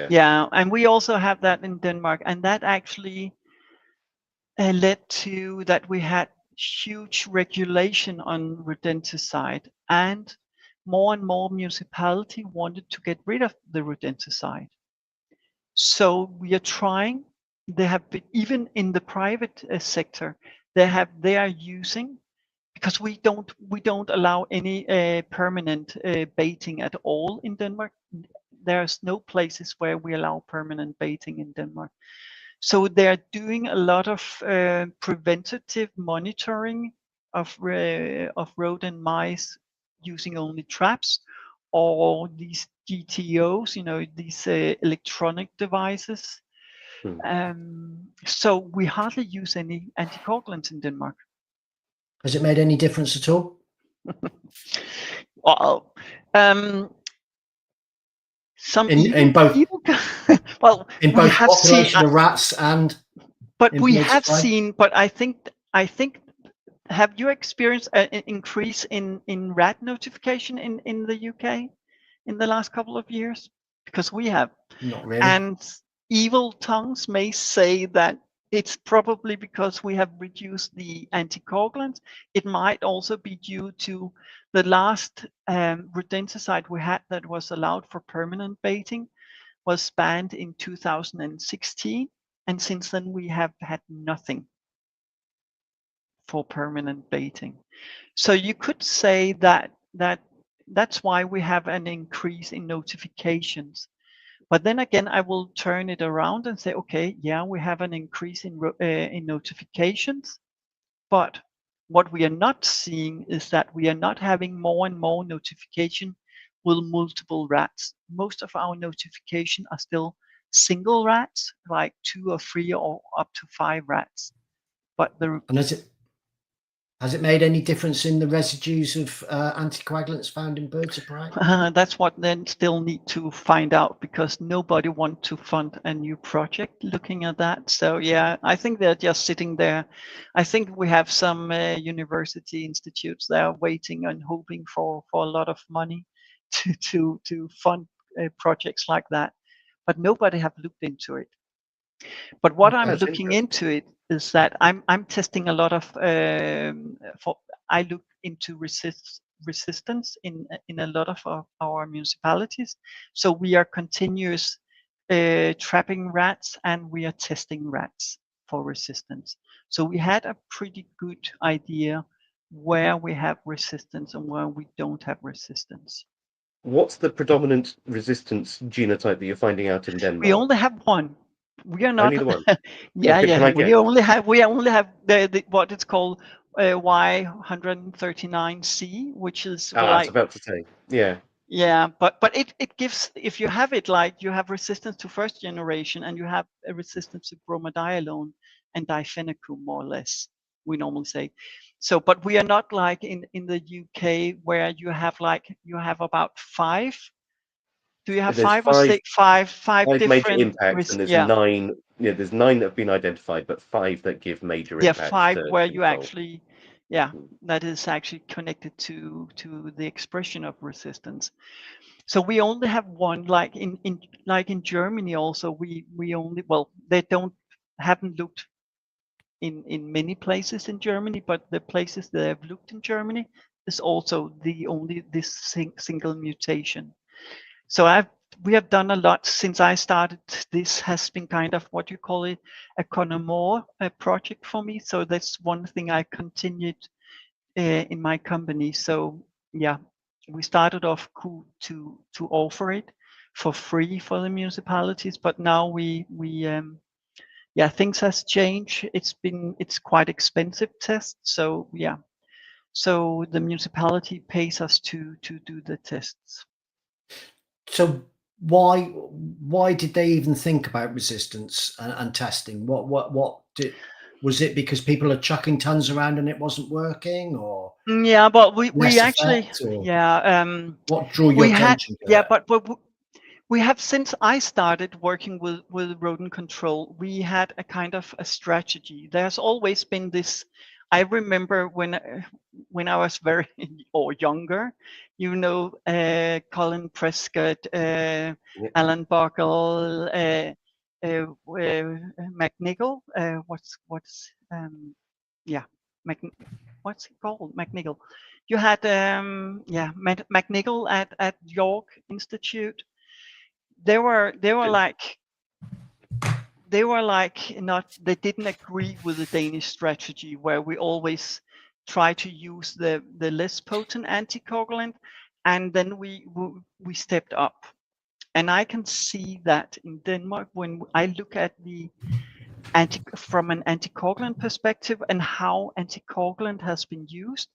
Yeah, and we also have that in Denmark, and that actually led to that we had huge regulation on rodenticide, and more municipality wanted to get rid of the rodenticide. So we are trying. They have been, even in the private sector, they are using, because we don't allow any permanent baiting at all in Denmark. There's no places where we allow permanent baiting in Denmark. So they're doing a lot of preventative monitoring of rodent mice using only traps, or these GTOs, these electronic devices. So we hardly use any anticoagulants in Denmark. Has it made any difference at all? Well, in both in both population of rats and. But we have seen. But I think. Have you experienced an increase in rat notification in the UK in the last couple of years? Because we have. Not really. And evil tongues may say that it's probably because we have reduced the anticoagulants. It might also be due to the last rodenticide we had that was allowed for permanent baiting was banned in 2016, and since then we have had nothing for permanent baiting. So you could say that's why we have an increase in notifications. But then again, I will turn it around and say, okay, yeah, we have an increase in notifications, but what we are not seeing is that we are not having more and more notification with multiple rats. Most of our notification are still single rats, like 2 or 3 or up to 5 rats. But has it made any difference in the residues of anticoagulants found in birds of prey? That's what then still need to find out, because nobody want to fund a new project looking at that. So yeah, I think they're just sitting there. I think we have some university institutes there waiting and hoping for a lot of money to fund projects like that, but nobody have looked into it. But what I'm looking into it is that I'm testing a lot of I look into resistance in a lot of our municipalities. So we are continuous trapping rats, and we are testing rats for resistance. So we had a pretty good idea where we have resistance and where we don't have resistance. What's the predominant resistance genotype that you're finding out in Denmark? We only have one. We are not. Only the one. Yeah, Okay, yeah. can I We guess? only have the what it's called Y139C, which is I was about to say, yeah. Yeah, but it gives, if you have it, like you have resistance to first generation and you have a resistance to bromadiolone and difenicum, more or less, we normally say. So, but we are not like in the UK where you have about 5. Do you have There's 5 or 6? Five major different impacts, and there's yeah. 9. Yeah, there's 9 that have been identified, but 5 that give major Yeah, impacts 5 to where you control. actually, yeah, that is actually connected to the expression of resistance. So we only have one, like in Germany also, we only, well, they haven't looked in many places in Germany, but the places that have looked in Germany is also this single mutation. So we have done a lot since I started. This has been kind of what you call it, a Conomore project for me. So that's one thing I continued in my company. So yeah, we started off to offer it for free for the municipalities, but now things has changed. It's quite expensive test. So yeah, so the municipality pays us to do the tests. So why did they even think about resistance and testing? Was it because people are chucking tons around and it wasn't working, or Yeah, but we actually, effect, or yeah, what drew your we had, attention to yeah, it? but we have, since I started working with rodent control, we had a kind of a strategy. There's always been this. I remember when I was very or younger, Colin Prescott, Alan Buckle, McNichol. What's he called? McNichol. You had McNichol at York Institute. They were like not, they didn't agree with the Danish strategy where we always try to use the less potent anticoagulant, and then we stepped up. And I can see that in Denmark when I look at the from an anticoagulant perspective and how anticoagulant has been used.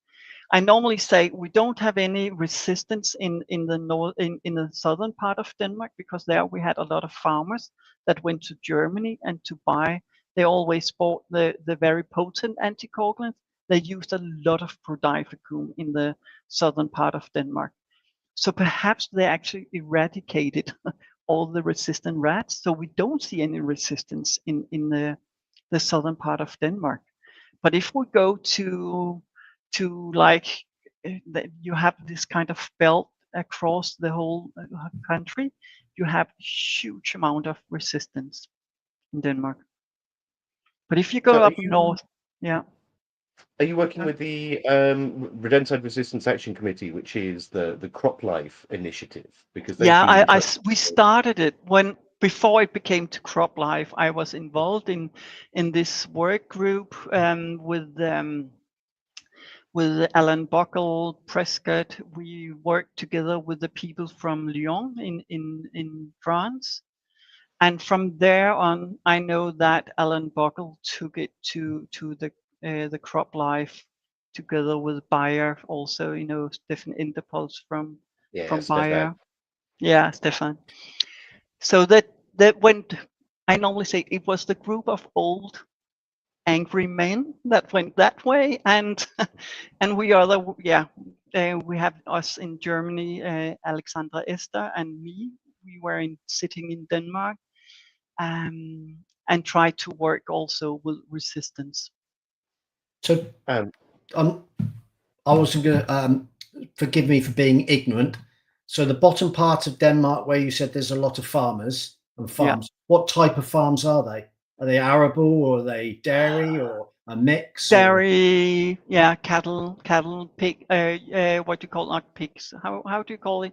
I normally say we don't have any resistance in the southern part of Denmark, because there we had a lot of farmers that went to Germany and to buy. They always bought the very potent anticoagulants. They used a lot of prodificum in the southern part of Denmark. So perhaps they actually eradicated all the resistant rats. So we don't see any resistance in the southern part of Denmark. But if we go to like you have this kind of belt across the whole country, you have huge amount of resistance in Denmark. But if you go So up north, yeah. Are you working with the Rodenticide Resistance Action Committee, which is the crop life initiative? Because they've been we started it before it became to crop life. I was involved in this work group with Alan Buckle, Prescott. We worked together with the people from Lyon in France. And from there on, I know that Alan Buckle took it to the crop life together with Bayer, also, Stefan Interpuls from Bayer. Yeah, Stefan. So that went, I normally say it was the group of old angry men that went that way, and we we have us in Germany, Alexandra Esther and me. We were sitting in Denmark, and tried to work also with resistance. So I wasn't going to forgive me for being ignorant. So the bottom part of Denmark, where you said there's a lot of farmers and farms, what type of farms are they? Are they arable, or are they dairy, or a mix. Dairy, yeah, cattle, pig. What do you call, not pigs? How do you call it?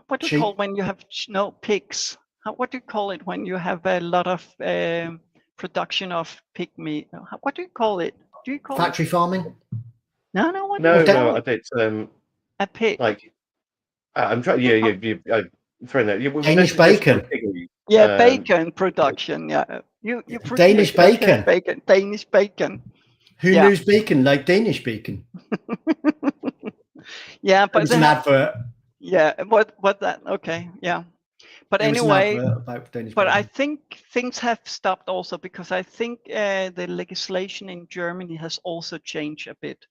What do you call when you have no pigs? What do you call it when you have a lot of production of pig meat? What do you call it? Do you call factory farming? No, no. What No, do you no, call I it? don't. A pig. Like, I'm trying. Yeah, I've thrown that. Danish bacon. Yeah, bacon production. Yeah, you Danish bacon. Danish bacon. Who knows bacon like Danish bacon? Yeah, but there's an advert. Yeah, what that? Okay, yeah. But there anyway, about Danish but bacon. I think things have stopped also because I think the legislation in Germany has also changed a bit.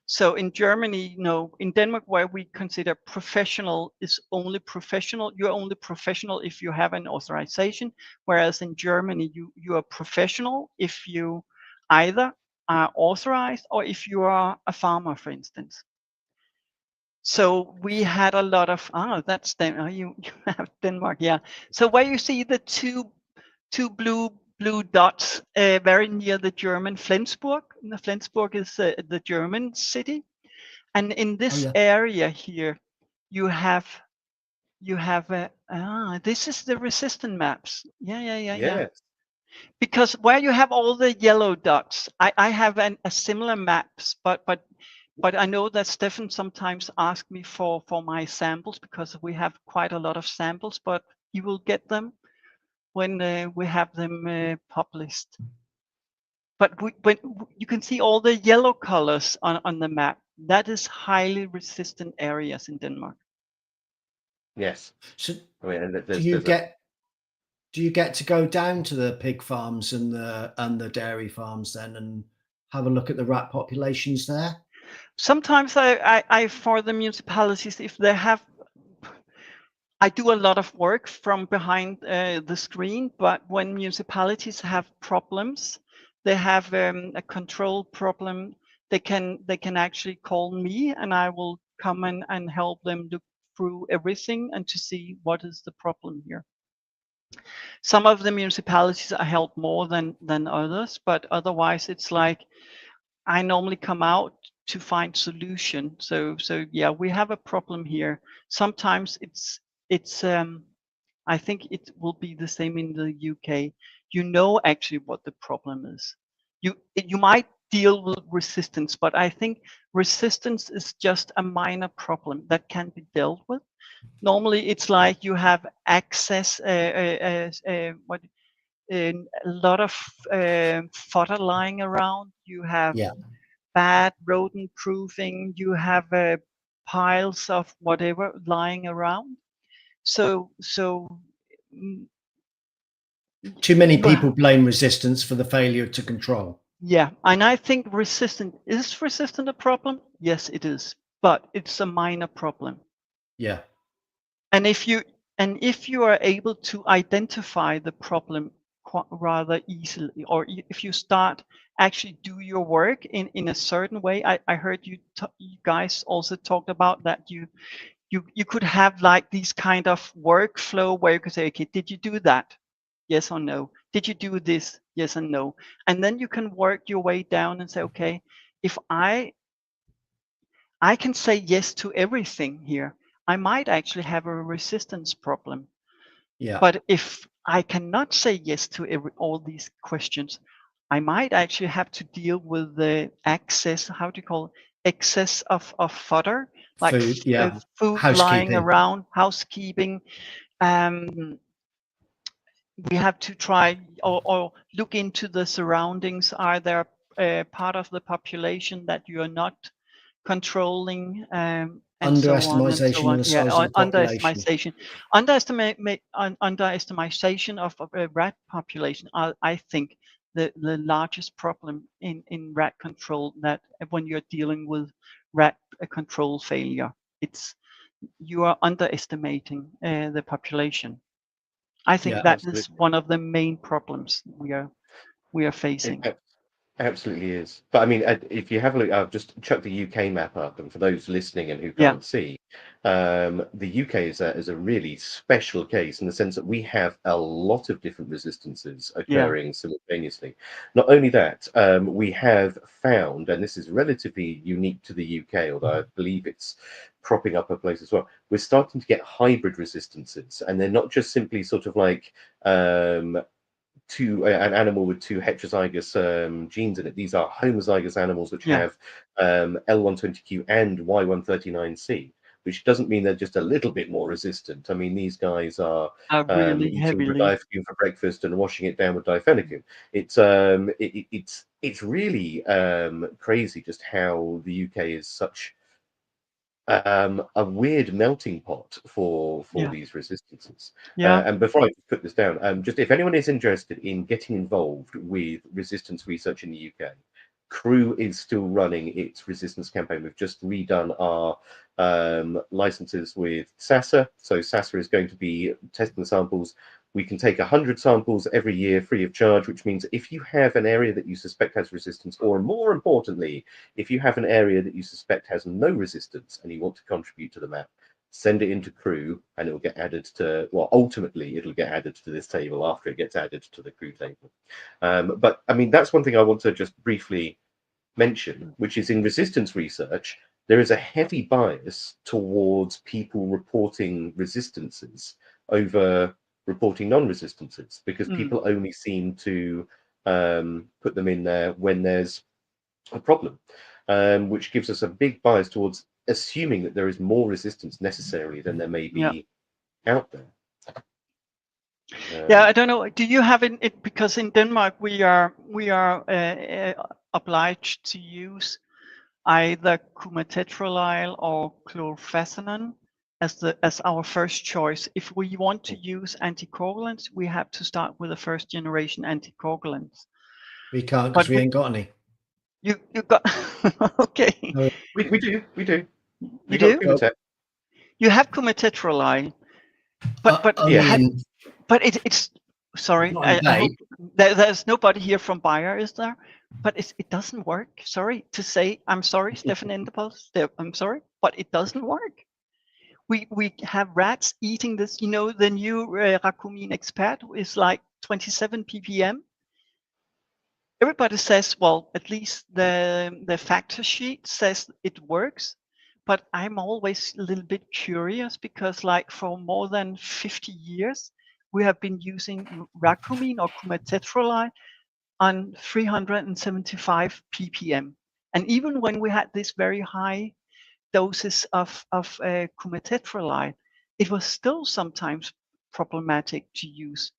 So in Germany, in Denmark, where we consider professional is only professional, you're only professional if you have an authorization, whereas in Germany, you are professional if you either are authorized or if you are a farmer, for instance. So we had a lot of, that's you have Denmark, yeah. So where you see the two blue dots very near the German Flensburg. Flensburg is the German city, and in this area here, you have this is the resistant maps. Yeah. Because where you have all the yellow dots, I have a similar maps, but I know that Stefan sometimes asks me for my samples because we have quite a lot of samples, but he will get them when we have them published. But when you can see all the yellow colors on the map, that is highly resistant areas in Denmark. Yes. So I mean, do you get to go down to the pig farms and the dairy farms then and have a look at the rat populations there? Sometimes I for the municipalities, if they have, I do a lot of work from behind the screen, but when municipalities have problems, they have a control problem, they can actually call me and I will come in and help them look through everything and to see what is the problem here. Some of the municipalities I help more than others, but otherwise it's like I normally come out to find solution. So yeah, we have a problem here. Sometimes it's I think it will be the same in the UK. You know actually what the problem is. You might deal with resistance, but I think resistance is just a minor problem that can be dealt with. Normally, it's like you have access, a lot of fodder lying around. You have bad rodent proofing. You have piles of whatever lying around. So too many people blame resistance for the failure to control. Yeah, and I think resistant a problem? Yes, it is, but it's a minor problem. Yeah. And if you are able to identify the problem rather easily, or if you start actually do your work in a certain way, I heard you guys also talked about that you could have like these kind of workflow where you could say, okay, did you do that? Yes or no? Did you do this? Yes and no. And then you can work your way down and say, okay, if I can say yes to everything here, I might actually have a resistance problem. Yeah. But if I cannot say yes to all these questions, I might actually have to deal with the excess, how do you call it? Excess of fodder, like food, food lying around, housekeeping. We have to try or look into the surroundings. Are there part of the population that you are not controlling, and underestimation so on and so on. of the size of the population. Underestimation of a rat population. I think the largest problem in rat control, that when you're dealing with rat control failure, you are underestimating the population. I think that is one of the main problems we are facing. It absolutely is. But I mean, if you have a look, I've just chucked the UK map up, and for those listening and who can't see, The UK is a really special case in the sense that we have a lot of different resistances Yeah. occurring simultaneously. Not only that, we have found, and this is relatively unique to the UK, although I believe it's cropping up a place as well, we're starting to get hybrid resistances, and they're not just simply sort of like an animal with two heterozygous genes in it. These are homozygous animals which Yeah. have L120Q and Y139C, which doesn't mean they're just a little bit more resistant. I mean, these guys are Really eating heavily. rodifenone for breakfast and washing it down with difenacune. It's really crazy just how the UK is such a weird melting pot for Yeah. these resistances. Yeah. And before I put this down, just if anyone is interested in getting involved with resistance research in the UK, Crew is still running its resistance campaign. We've just redone our licenses with SASA. So SASA is going to be testing the samples. We can take 100 samples every year free of charge, which means if you have an area that you suspect has resistance, or more importantly, if you have an area that you suspect has no resistance and you want to contribute to the map, send it into Crew and it will get added to, well, ultimately it'll get added to this table after it gets added to the Crew table. But I mean, that's one thing I want to just briefly mention, which is in resistance research, there is a heavy bias towards people reporting resistances over reporting non-resistances, because people only seem to put them in there when there's a problem, which gives us a big bias towards assuming that there is more resistance necessarily than there may be out there. Yeah, I don't know. Do you have it? Because in Denmark we are obliged to use either cumatetrolile or chlorphenanon as our first choice. If we want to use anticoagulants, we have to start with the first generation anticoagulants. We can't because we ain't got any. You got okay. No, we do. You do? Cumatet. You have cumatetrolile, but it's sorry. I hope there's nobody here from Bayer, is there? But it doesn't work. Sorry to say. I'm sorry, Stefan Endepolz. I'm sorry, but it doesn't work. We have rats eating this. You know, the new Racomine Expert is like 27 ppm. Everybody says, well, at least the factor sheet says it works. But I'm always a little bit curious because, like, for more than 50 years, we have been using Racomine or cumatetrolile on 375 ppm. And even when we had this very high doses of cumatetrolile, it was still sometimes problematic to use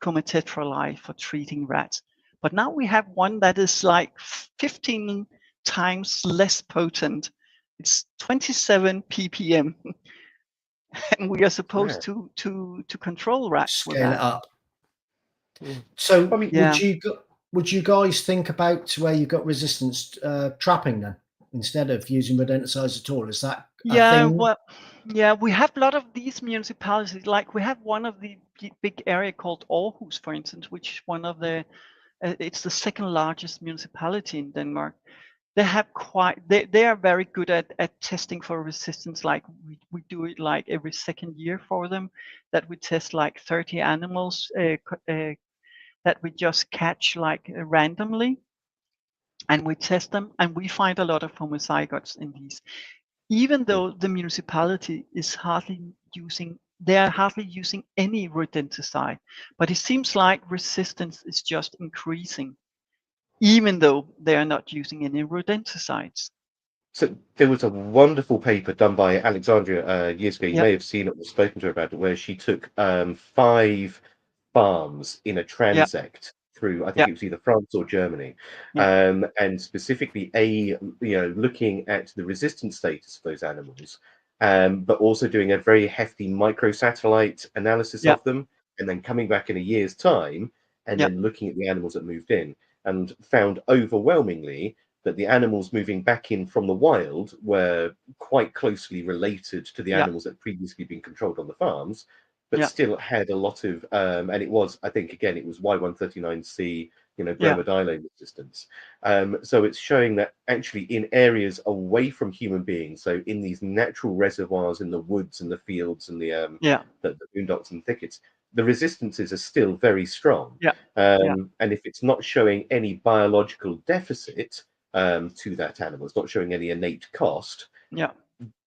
cumatetrolile for treating rats. But now we have one that is like 15 times less potent. It's 27 ppm, and we are supposed to control rats with that. Scale it up. So, I mean, would you guys think about where you got resistance trapping then, instead of using rodenticides at all? Is that a thing? Well, yeah, we have a lot of these municipalities. Like we have one of the big area called Aarhus, for instance, which is one of the it's the second largest municipality in Denmark. They have they are very good at testing for resistance. Like we do it like every second year for them, that we test like 30 animals that we just catch like randomly, and we test them, and we find a lot of homozygotes in these, even though the municipality is they are hardly using any rodenticide. But it seems like resistance is just increasing, even though they are not using any rodenticides. So there was a wonderful paper done by Alexandria years ago. You may have seen it or spoken to her about it, where she took 5 farms in a transect through, I think it was either France or Germany, and specifically looking at the resistance status of those animals, but also doing a very hefty microsatellite analysis of them, and then coming back in a year's time and then looking at the animals that moved in, and found overwhelmingly that the animals moving back in from the wild were quite closely related to the animals that had previously been controlled on the farms, but Yeah. still had a lot of, and it was, I think, again, it was Y139C, Yeah. bromadiolone resistance. So it's showing that actually in areas away from human beings, so in these natural reservoirs in the woods and the fields and Yeah. the boondocks and thickets, the resistances are still very strong. Yeah. Yeah. And if it's not showing any biological deficit to that animal, it's not showing any innate cost, Yeah.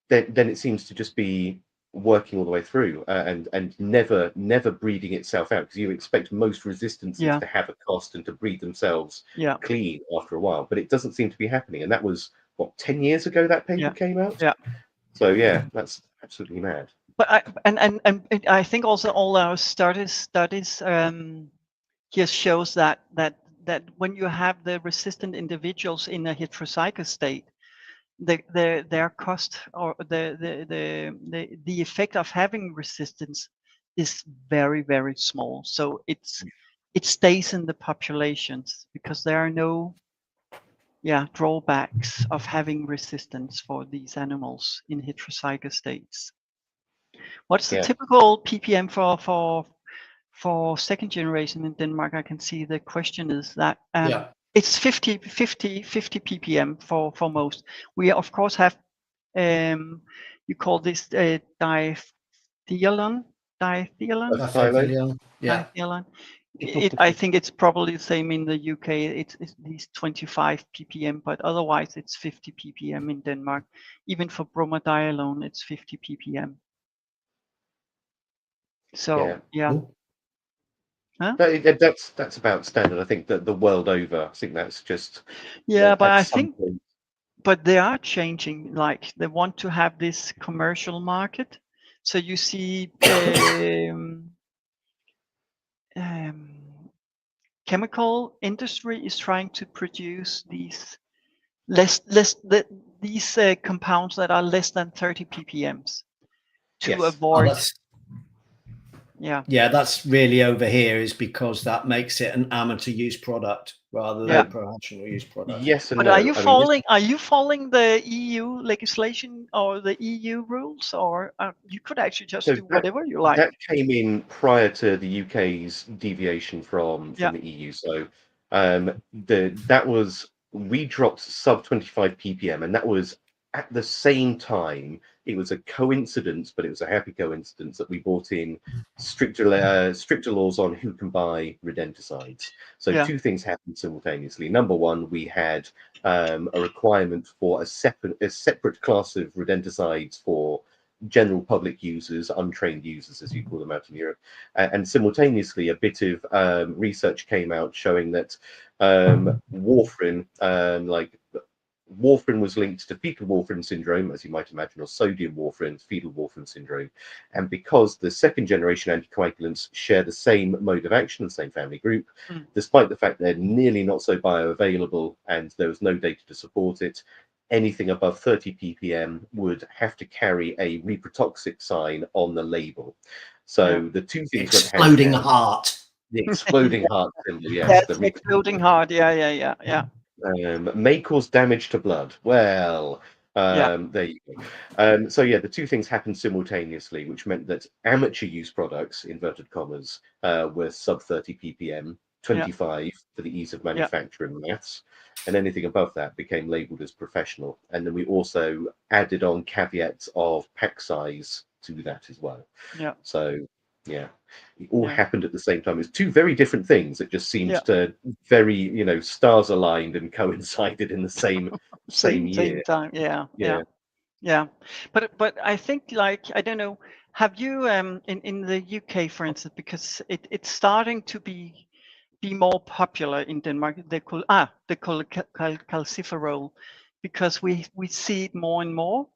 then it seems to just be working all the way through and never breeding itself out, because you expect most resistances Yeah. to have a cost and to breed themselves Yeah. clean after a while, but it doesn't seem to be happening. And that was what, 10 years ago that paper Yeah. came out. Yeah. So yeah, that's absolutely mad. But I think also all our studies here shows that when you have the resistant individuals in a heterozygous state, their cost or the effect of having resistance is very, very small. So it stays in the populations because there are no drawbacks of having resistance for these animals in heterozygous states. What's the Yeah. typical ppm for second generation in Denmark? I can see the question is that it's 50 ppm for most. We of course have you call this dithiolon. Yeah. Dithiolon. I think it's probably the same in the UK. It's these 25 ppm, but otherwise it's 50 ppm in Denmark. Even for bromadiolone, it's 50 ppm. So yeah. Cool. Huh? That's about standard. I think that the world over, I think that's just But I at some think point. but they are changing. Like they want to have this commercial market. So you see chemical industry is trying to produce these these compounds that are less than 30 ppms to Yes. avoid. Yeah, that's really over here, is because that makes it an amateur use product rather than a professional use product. Yes and But no. are you following the EU legislation or the EU rules, or you could actually just do whatever you like? That came in prior to the UK's deviation from the EU. So that was, we dropped sub 25 ppm, and that was at the same time. It was a coincidence, but it was a happy coincidence that we brought in stricter laws on who can buy rodenticides. So two things happened simultaneously. Number one, we had a requirement for a separate class of rodenticides for general public users, untrained users, as you call them out in Europe. And simultaneously, a bit of research came out showing that warfarin, warfarin was linked to fetal warfarin syndrome, as you might imagine, or sodium warfarin, fetal warfarin syndrome. And because the second generation anticoagulants share the same mode of action, the same family group, despite the fact they're nearly not so bioavailable and there was no data to support it, anything above 30 ppm would have to carry a reprotoxic sign on the label. So the two things exploding heart. The exploding heart symbol, yes. The exploding heart, yeah. May cause damage to blood. Well, there you go. So yeah, the two things happened simultaneously, which meant that amateur use products, inverted commas, were sub 30 ppm, 25 for the ease of manufacture and maths, and anything above that became labeled as professional. And then we also added on caveats of pack size to that as well. So yeah, it all happened at the same time. It's two very different things. It just seemed to very, stars aligned and coincided in the same year. Same time. Yeah. But I think, like, I don't know, have you in the UK, for instance, because it's starting to be more popular in Denmark, they call calciferol, because we see it more and more.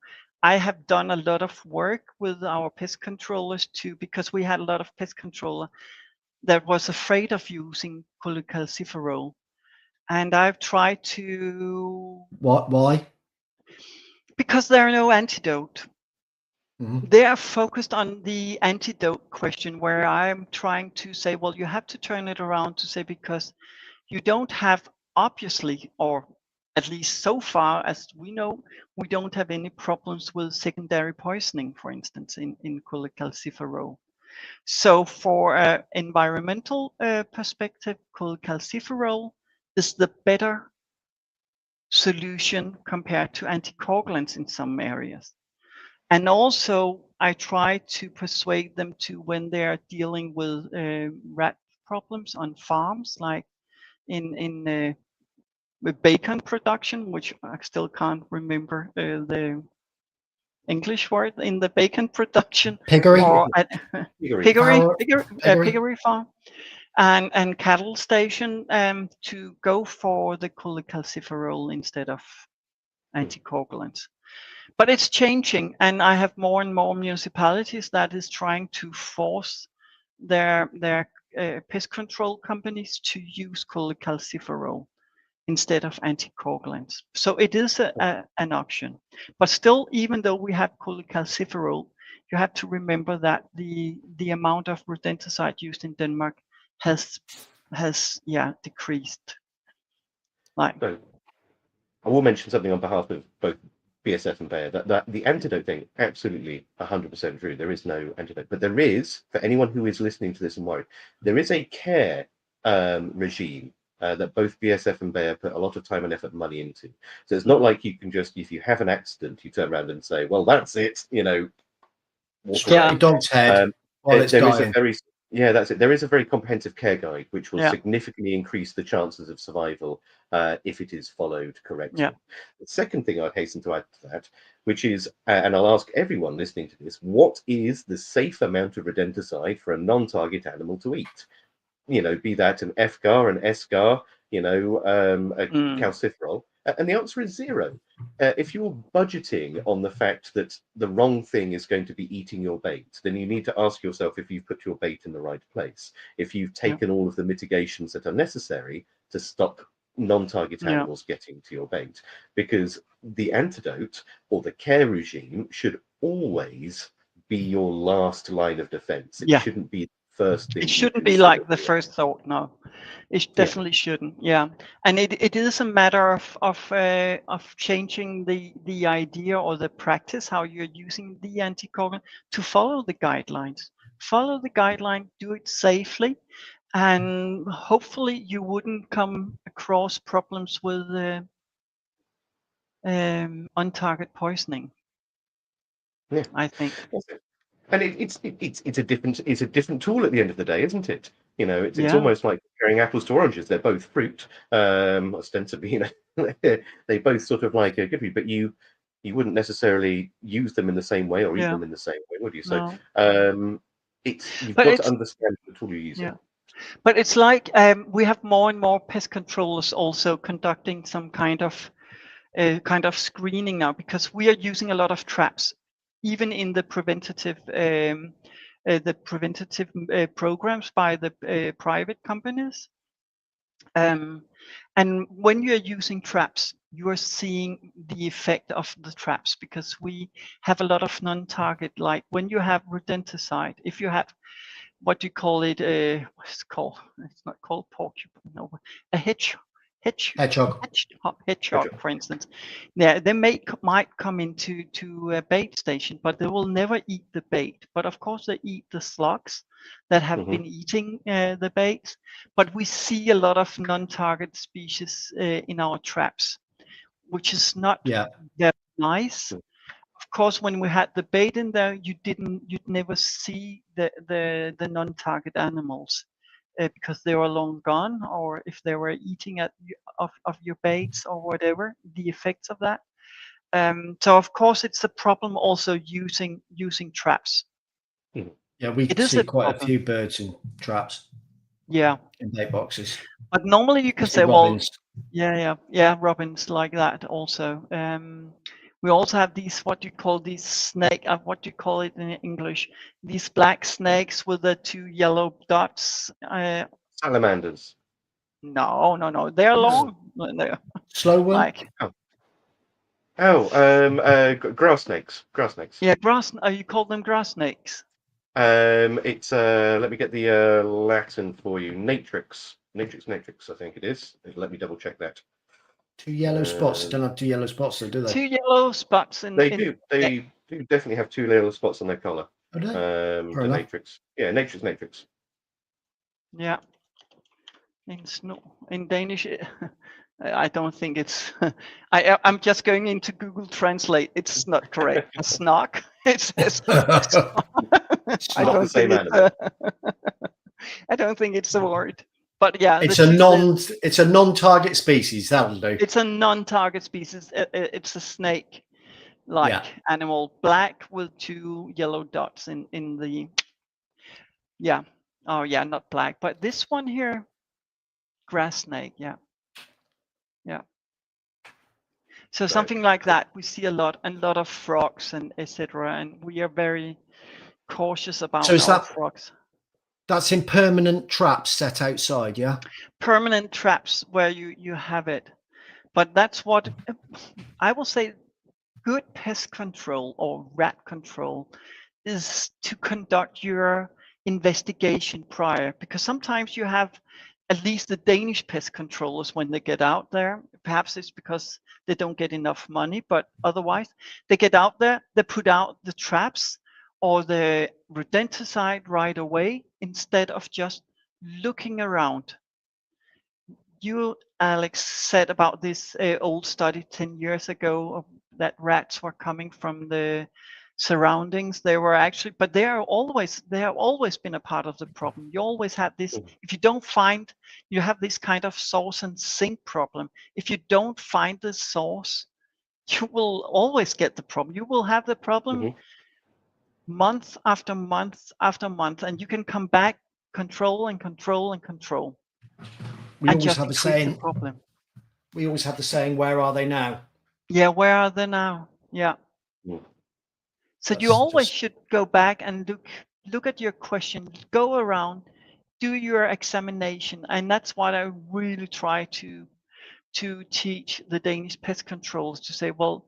I have done a lot of work with our pest controllers too, because we had a lot of pest controller that was afraid of using cholecalciferol, and I've tried to. Why? Because there are no antidote. They are focused on the antidote question, where I'm trying to say, well, you have to turn it around to say, because you don't have, obviously, or at least so far as we know, we don't have any problems with secondary poisoning, for instance, in cholecalciferol. So for an environmental perspective, cholecalciferol is the better solution compared to anticoagulants in some areas. And also, I try to persuade them to, when they are dealing with rat problems on farms, like in with bacon production, which I still can't remember the English word, in the bacon production, Piggery. or Piggery. piggery farm, and cattle station, to go for the cholecalciferol instead of anticoagulants. But it's changing, and I have more and more municipalities that is trying to force their pest control companies to use cholecalciferol instead of anticoagulants. So it is an option. But still, even though we have cholecalciferol, you have to remember that the amount of rodenticide used in Denmark has decreased. Like, So I will mention something on behalf of both BSF and Bayer, that the antidote thing, absolutely 100% true. There is no antidote. But there is, for anyone who is listening to this and worried, there is a care regime that both BSF and Bayer put a lot of time and effort and money into. So it's not like you can just, if you have an accident, you turn around and say, well, that's it, walk Straight away. dog's head while it's There is dying. a very that's it. There is a very comprehensive care guide which will Yeah. significantly increase the chances of survival if it is followed correctly. Yeah. The second thing I'd hasten to add to that, which is, and I'll ask everyone listening to this, what is the safe amount of rodenticide for a non-target animal to eat? Be that an FGAR, an SGAR, a calciferol, and the answer is 0. If you're budgeting on the fact that the wrong thing is going to be eating your bait, then you need to ask yourself if you've put your bait in the right place, if you've taken all of the mitigations that are necessary to stop non-target animals getting to your bait, because the antidote or the care regime should always be your last line of defense. It shouldn't be first thing. It shouldn't be like the first thought. No, it definitely shouldn't. Yeah, and it is a matter of changing the idea or the practice how you're using the anticoagulant to follow the guidelines. Follow the guideline, do it safely, and hopefully you wouldn't come across problems with on-target poisoning. Yeah, I think. And it's a different tool at the end of the day, isn't it? It's almost like comparing apples to oranges. They're both fruit, ostensibly. They both sort of like good for you, but you wouldn't necessarily use them in the same way or eat them in the same way, would you? So you've got to understand the tool you're using. Yeah. But it's like we have more and more pest controllers also conducting some kind of screening now, because we are using a lot of traps, even in the preventative programs by the private companies. And when you are using traps, you are seeing the effect of the traps, because we have a lot of non-target, like when you have rodenticide, if you have what do you call it? What's it called? It's not called porcupine. No, a hedgehog, for instance. Yeah, they might come into a bait station, but they will never eat the bait. But of course, they eat the slugs that have been eating the bait. But we see a lot of non-target species in our traps, which is not very nice. Of course, when we had the bait in there, you'd never see the non-target animals because they were long gone, or if they were eating of your baits or whatever, the effects of that. So of course, it's a problem also using traps. Yeah, we see quite a few birds in traps. Yeah. In bait boxes. But normally you can say, robins. well, robins like that also. We also have these, what do you call these snake? What do you call it in English? These black snakes with the 2 yellow dots. Salamanders. No. They're long. They're slow worm. Like. Grass snakes. Yeah, you call them grass snakes. It's let me get the Latin for you. Natrix, I think it is. Let me double check that. 2 yellow spots. They don't have 2 yellow spots, though, do they? 2 yellow spots. They do. They do definitely have 2 yellow spots on their collar. Fair The enough. Natrix. Yeah, Natrix. Yeah. In Danish, I don't think it's. I'm just going into Google Translate. It's not correct. Snark. It says. I Not the don't think same it's. animal. I don't think it's a word. But yeah, it's a non-target species. That'll do. It's a non-target species. It's a snake-like animal, black with 2 yellow dots in the. Yeah. Oh yeah, not black, but this one here, grass snake. Yeah. Yeah. So something like that we see a lot of frogs and etc. And we are very cautious about our frogs. That's in permanent traps set outside, yeah? Permanent traps where you have it. But that's what I will say. Good pest control or rat control is to conduct your investigation prior, because sometimes you have, at least the Danish pest controllers, when they get out there, perhaps it's because they don't get enough money, but otherwise they get out there, they put out the traps or the rodenticide right away instead of just looking around. You, Alex, said about this old study 10 years ago that rats were coming from the surroundings. They were actually, but they have always been a part of the problem. You always had this. If you don't find, you have this kind of source and sink problem. If you don't find the source, you will always get the problem. You will have the problem month after month after month, and you can come back, control and control and control. We always have a saying. We always have the saying, "Where are they now?" Yeah, where are they now? Yeah. So you always should go back and look at your question, go around, do your examination, and that's what I really try to teach the Danish pest controllers, to say, well,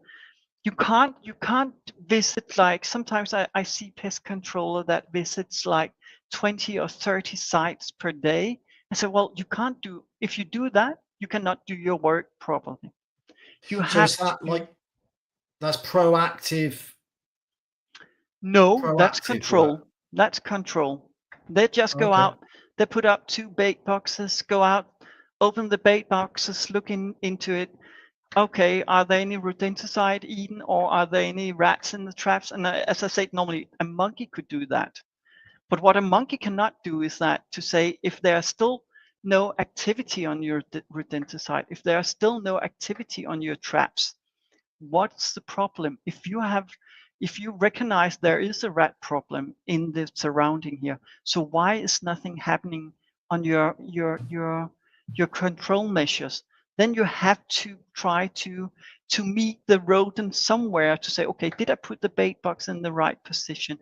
you can't visit, like sometimes I see pest controller that visits like 20 or 30 sites per day. I say, well, you can't do, if you do that, you cannot do your work properly. You have is that that's proactive? No, that's control. Work. That's control. They just go out, they put up 2 bait boxes, go out, open the bait boxes, look into it. Okay, are there any rodenticide eaten, or are there any rats in the traps? And as I said, normally a monkey could do that. But what a monkey cannot do is that, to say, if there are still no activity on your rodenticide, if there are still no activity on your traps, what's the problem? If you recognize there is a rat problem in the surrounding here, so why is nothing happening on your control measures? Then you have to try to meet the rodent somewhere, to say, okay, did I put the bait box in the right position?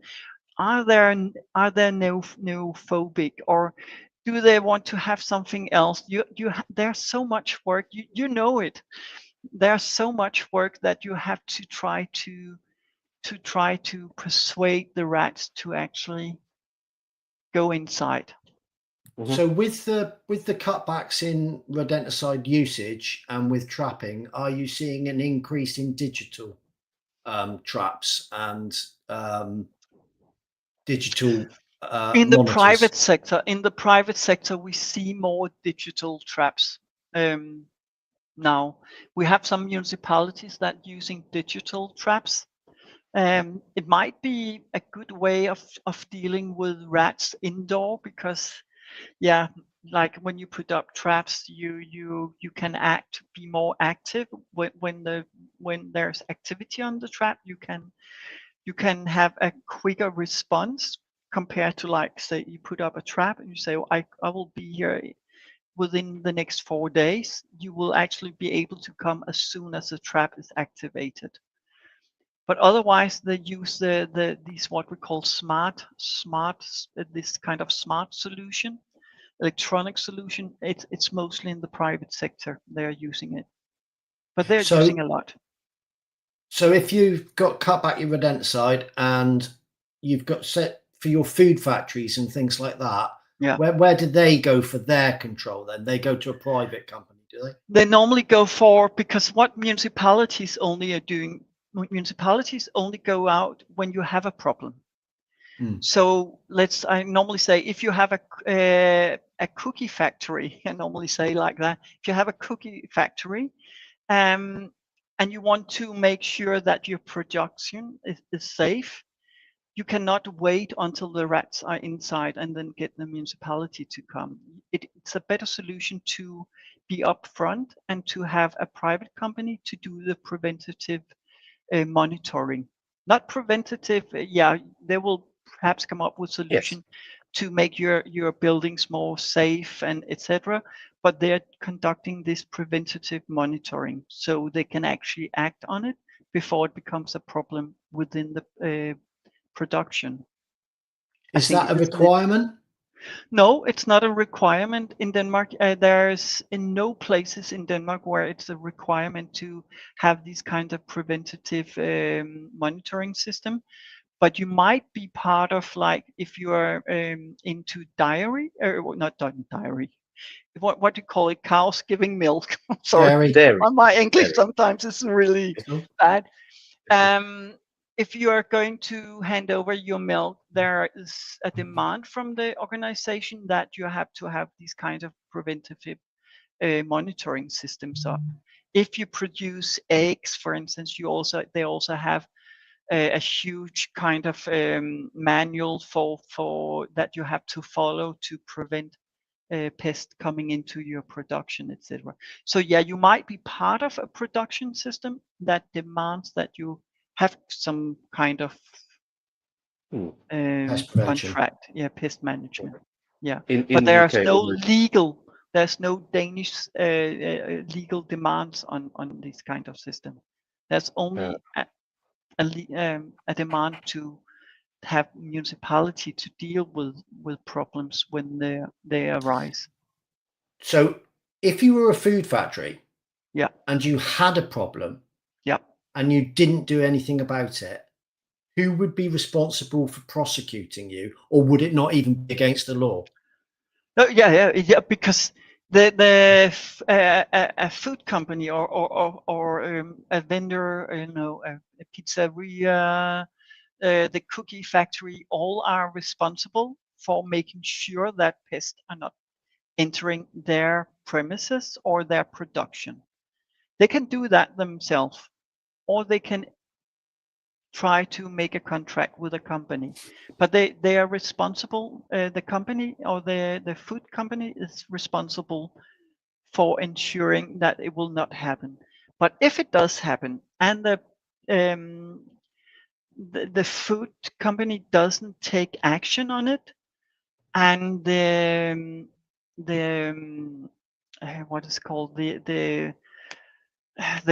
Are there no phobic, or do they want to have something else? There's so much work. You know it. There's so much work that you have to try to persuade the rats to actually go inside. So with the cutbacks in rodenticide usage and with trapping, are you seeing an increase in digital traps and digital in the monitors? In the private sector, we see more digital traps. Now we have some municipalities that are using digital traps. It might be a good way of dealing with rats indoor, because like when you put up traps, you can be more active when there's activity on the trap. You can have a quicker response compared to, like, say you put up a trap and you say, oh, I will be here within the next 4 days. You will actually be able to come as soon as the trap is activated. But otherwise, they use these what we call this kind of smart solution, electronic solution. It's mostly in the private sector they're using it, but they're using a lot. So if you've got cut back your rodenticide and you've got set for your food factories and things like that, where do they go for their control then? They go to a private company, do they? They normally go for, because what municipalities only are doing, municipalities only go out when you have a problem. So I normally say, if you have a cookie factory, I normally say like that, if you have a cookie factory, and you want to make sure that your production is safe, you cannot wait until the rats are inside and then get the municipality to come. It's a better solution to be upfront and to have a private company to do the preventative monitoring. Not preventative, they will perhaps come up with solution to make your buildings more safe and etc. But they're conducting this preventative monitoring, so they can actually act on it before it becomes a problem within the production. Is that a requirement? No, it's not a requirement in Denmark. There's in no places in Denmark where it's a requirement to have these kind of preventative monitoring system. But you might be part of, like, if you are into dairy, or not dairy. What do you call it? Cows giving milk. Sorry, dairy. My English sometimes is really bad. If you are going to hand over your milk, there is a demand from the organization that you have to have these kind of preventative monitoring systems up. If you produce eggs, for instance, they also have a huge kind of manual for that you have to follow to prevent pest coming into your production, etc. So yeah, you might be part of a production system that demands that you have some kind of contract, pest management, but there's there's no Danish legal demands on this kind of system. There's only a demand to have municipality to deal with problems when they arise. So if you were a food factory, yeah, and you had a problem, yeah, and you didn't do anything about it, who would be responsible for prosecuting you, or would it not even be against the law? No, because a food company or a vendor, a pizzeria, the cookie factory, all are responsible for making sure that pests are not entering their premises or their production. They can do that themselves, or they can try to make a contract with a company, but they are responsible. The company or the food company is responsible for ensuring that it will not happen. But if it does happen, and the food company doesn't take action on it, and the what is called the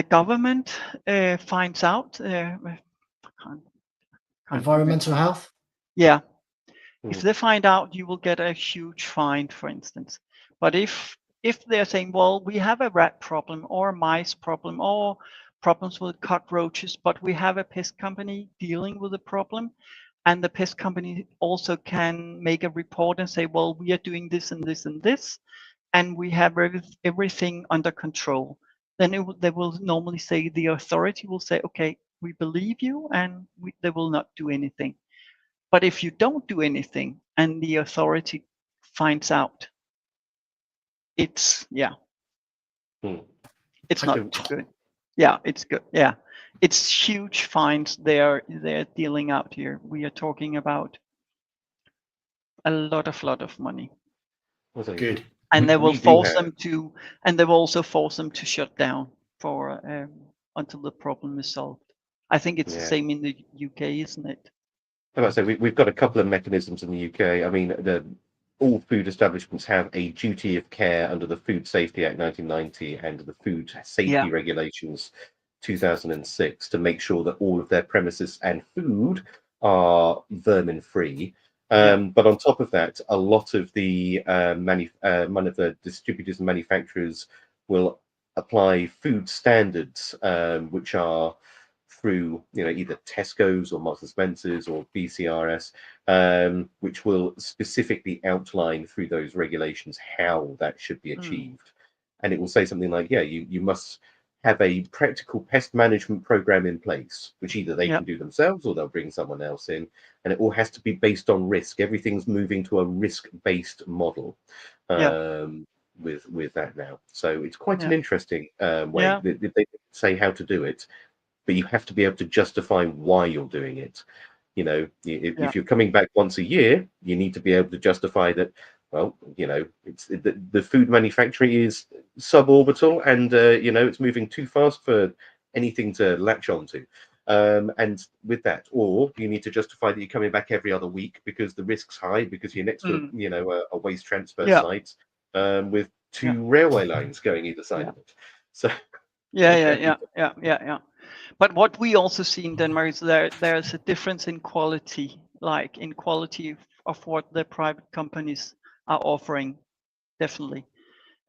government finds out, environmental health. Yeah, if they find out, you will get a huge fine, for instance. But if they're saying, well, we have a rat problem or a mice problem or problems with cockroaches, but we have a pest company dealing with the problem, and the pest company also can make a report and say, well, we are doing this and this and this, and we have everything under control, then they will normally say, the authority will say, okay, we believe you, and they will not do anything. But if you don't do anything and the authority finds out, it's it's not too good. Yeah, it's good. Yeah, it's huge fines they're dealing out here. We are talking about a lot of money. Good. And they will force them to, and they will also force them to shut down for until the problem is solved. I think it's the same in the UK, isn't it? So we've got a couple of mechanisms in the UK. I mean, all food establishments have a duty of care under the Food Safety Act 1990 and the Food Safety Regulations 2006 to make sure that all of their premises and food are vermin-free. But on top of that, a lot of the one of the distributors and manufacturers will apply food standards, which are through either Tesco's or Marks and Spencer's or BCRS, which will specifically outline through those regulations how that should be achieved. And it will say something like, you must have a practical pest management program in place, which either they can do themselves or they'll bring someone else in, and it all has to be based on risk. Everything's moving to a risk-based model with that now. So it's quite an interesting way. They say how to do it, but you have to be able to justify why you're doing it. You know, if you're coming back once a year, you need to be able to justify that. Well, you know, it's the food manufacturing is suborbital, and you know, it's moving too fast for anything to latch onto. And with that, or you need to justify that you're coming back every other week because the risk's high because you're next to you know a waste transfer site with two railway lines going either side of it. So yeah. But what we also see in Denmark is there's a difference in quality, like in quality of what the private companies are offering, definitely.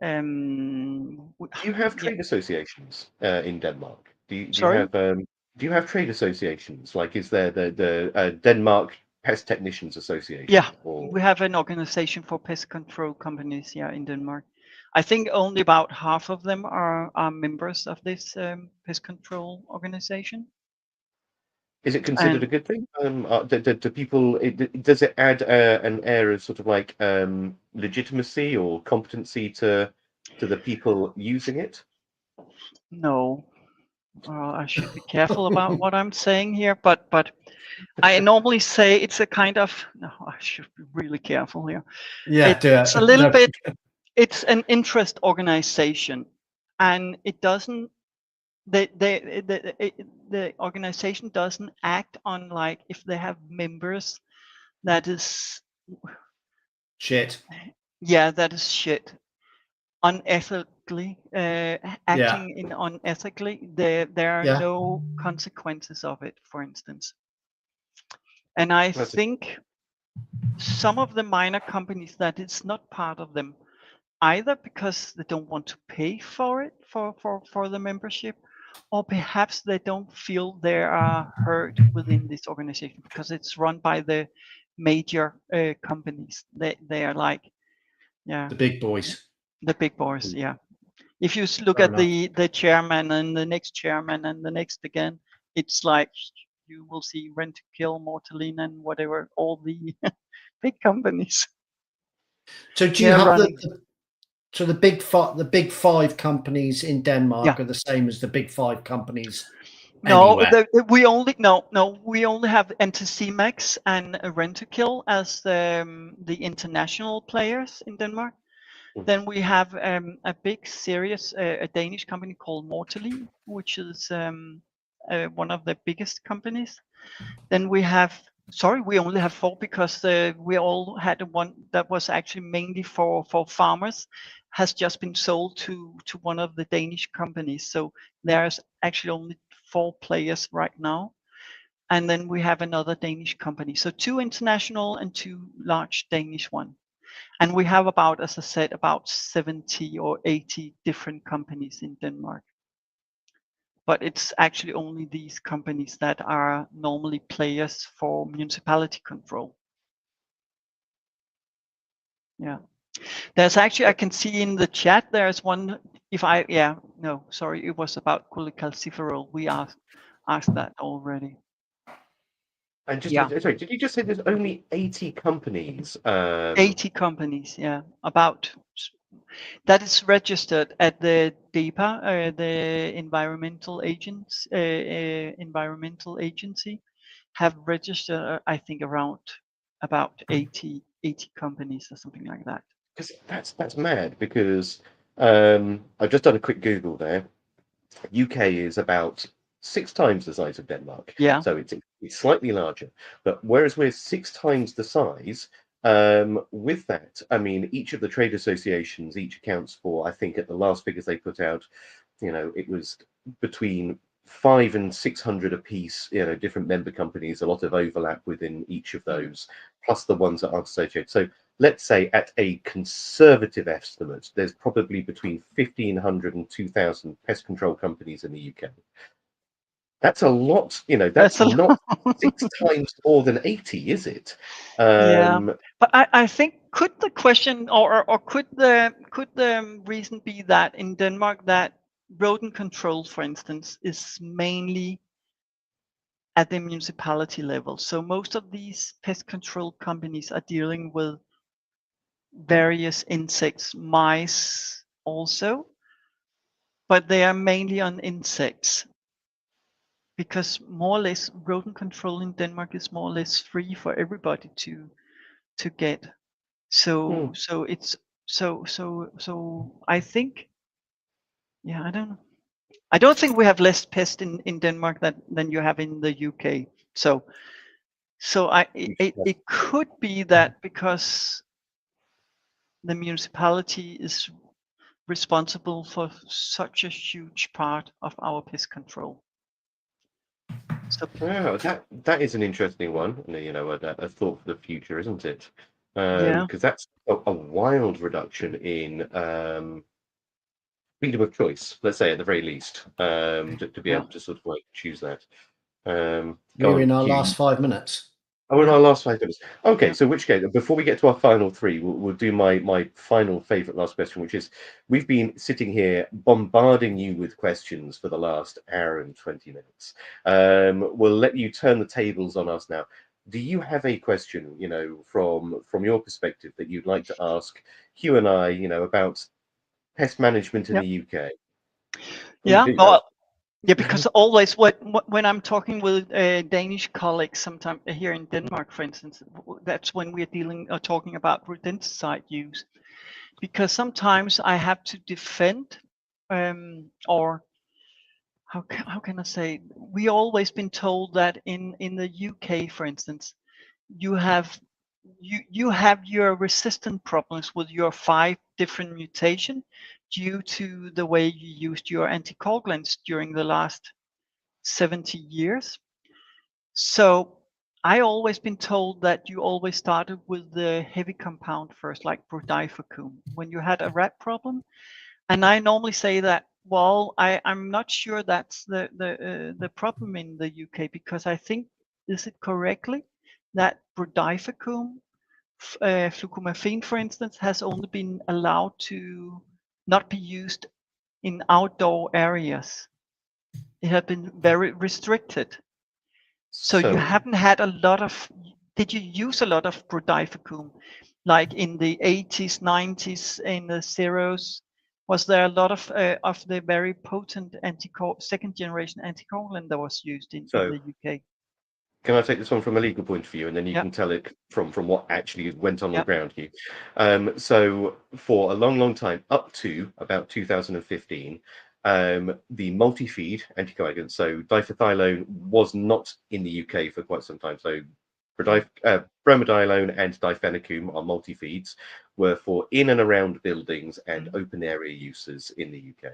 Do you have trade associations in Denmark? Do you Sorry? have do you have trade associations? Like, is there the Denmark Pest Technicians Association? Yeah, or... we have an organization for pest control companies here in Denmark. I think only about half of them are members of this pest control organization. Is it considered a good thing? Do people? Does it add an air of sort of like legitimacy or competency to the people using it? No, I should be careful about what I'm saying here, but I normally say it's a kind of. No, I should be really careful here. Yeah, it's a little bit. It's an interest organization, and it doesn't. The organization doesn't act on like if they have members that is shit. Yeah, that is shit. Unethically acting in unethically, there are no consequences of it, for instance. And I think some of the minor companies that it's not part of them, either because they don't want to pay for it for the membership, or perhaps they don't feel they are heard within this organization because it's run by the major companies. They are like the big boys. The big boys, yeah. If you look at the chairman and the next chairman and the next again, it's like you will see Rentokil, Mortelin, and whatever, all the big companies. So do you have the big five companies in Denmark are the same as the big five companies anywhere? we only have Anticimex and Rentokil as the international players in Denmark. Then we have a big serious a Danish company called Mortelin, which is one of the biggest companies. Then we have, we only have 4 because we all had one that was actually mainly for farmers, has just been sold to one of the Danish companies. So there's actually only 4 players right now. And then we have another Danish company. So 2 international and 2 large Danish one. And we have about, as I said, about 70 or 80 different companies in Denmark. But it's actually only these companies that are normally players for municipality control. Yeah. There's actually, I can see in the chat, there's one, it was about cholecalciferol. We asked that already. And just sorry, did you just say there's only 80 companies? 80 companies, yeah. About that is registered at the DEPA, the environmental agency, have registered, I think, around about 80 companies or something like that. Because that's mad. Because I've just done a quick Google there. UK is about 6 times the size of Denmark. Yeah. So it's slightly larger. But whereas we're 6 times the size, with that, I mean, each of the trade associations each accounts for, I think at the last figures they put out, you know, it was between 500 and 600 a piece, you know, different member companies, a lot of overlap within each of those, plus the ones that aren't associated. So let's say at a conservative estimate, there's probably between 1,500 and 2,000 pest control companies in the UK. That's a lot, you know, that's not 6 times more than 80, is it? Yeah, but I think could the question or could the reason be that in Denmark that rodent control, for instance, is mainly at the municipality level. So most of these pest control companies are dealing with various insects, mice also, but they are mainly on insects, because more or less rodent control in Denmark is more or less free for everybody to get. So I think, yeah, I don't think we have less pests in Denmark than you have in the UK. So it could be that because the municipality is responsible for such a huge part of our pest control. So Yeah, that is an interesting one. You know, a thought for the future, isn't it? yeah, Because that's a wild reduction in freedom of choice, let's say at the very least, to be yeah, able to sort of like choose that. Go We're on, in our Hugh. last 5 minutes. Oh, in yeah, our last 5 minutes. Okay, yeah. so which game? Before we get to our final three, we'll do my final favorite last question, which is we've been sitting here bombarding you with questions for the last hour and 20 minutes. We'll let you turn the tables on us now. Do you have a question, you know, from your perspective that you'd like to ask Hugh and I, you know, about pest management in Yeah. the UK? Yeah. Do Well, yeah, because always when I'm talking with Danish colleagues, sometimes here in Denmark, for instance, that's when we're dealing or talking about rodenticide use. Because sometimes I have to defend, or how can I say? We always been told that in the UK, for instance, you have your resistant problems with your 5 different mutation due to the way you used your anticoagulants during the last 70 years. So I always been told that you always started with the heavy compound first, like brodifacoum, when you had a rat problem. And I normally say that, well, I'm not sure that's the problem in the UK, because I think, is it correctly that brodifacoum, flucomorphine, for instance, has only been allowed to not be used in outdoor areas. It has been very restricted. So you so haven't had a lot of, did you use a lot of brodifacoum? Like in the 80s, 90s, in the zeros, was there a lot of the very potent second generation anticoagulant that was used in so the UK? can I take this one from a legal point of view, and then you Yeah, can tell it from what actually went on yeah, the ground here. So for a long, long time, up to about 2015, the multi-feed anticoagulant, so diphenhydramine, was not in the UK for quite some time. So bromadiolone and diphenhydramine are multi-feeds, were for in and around buildings and open area uses in the UK.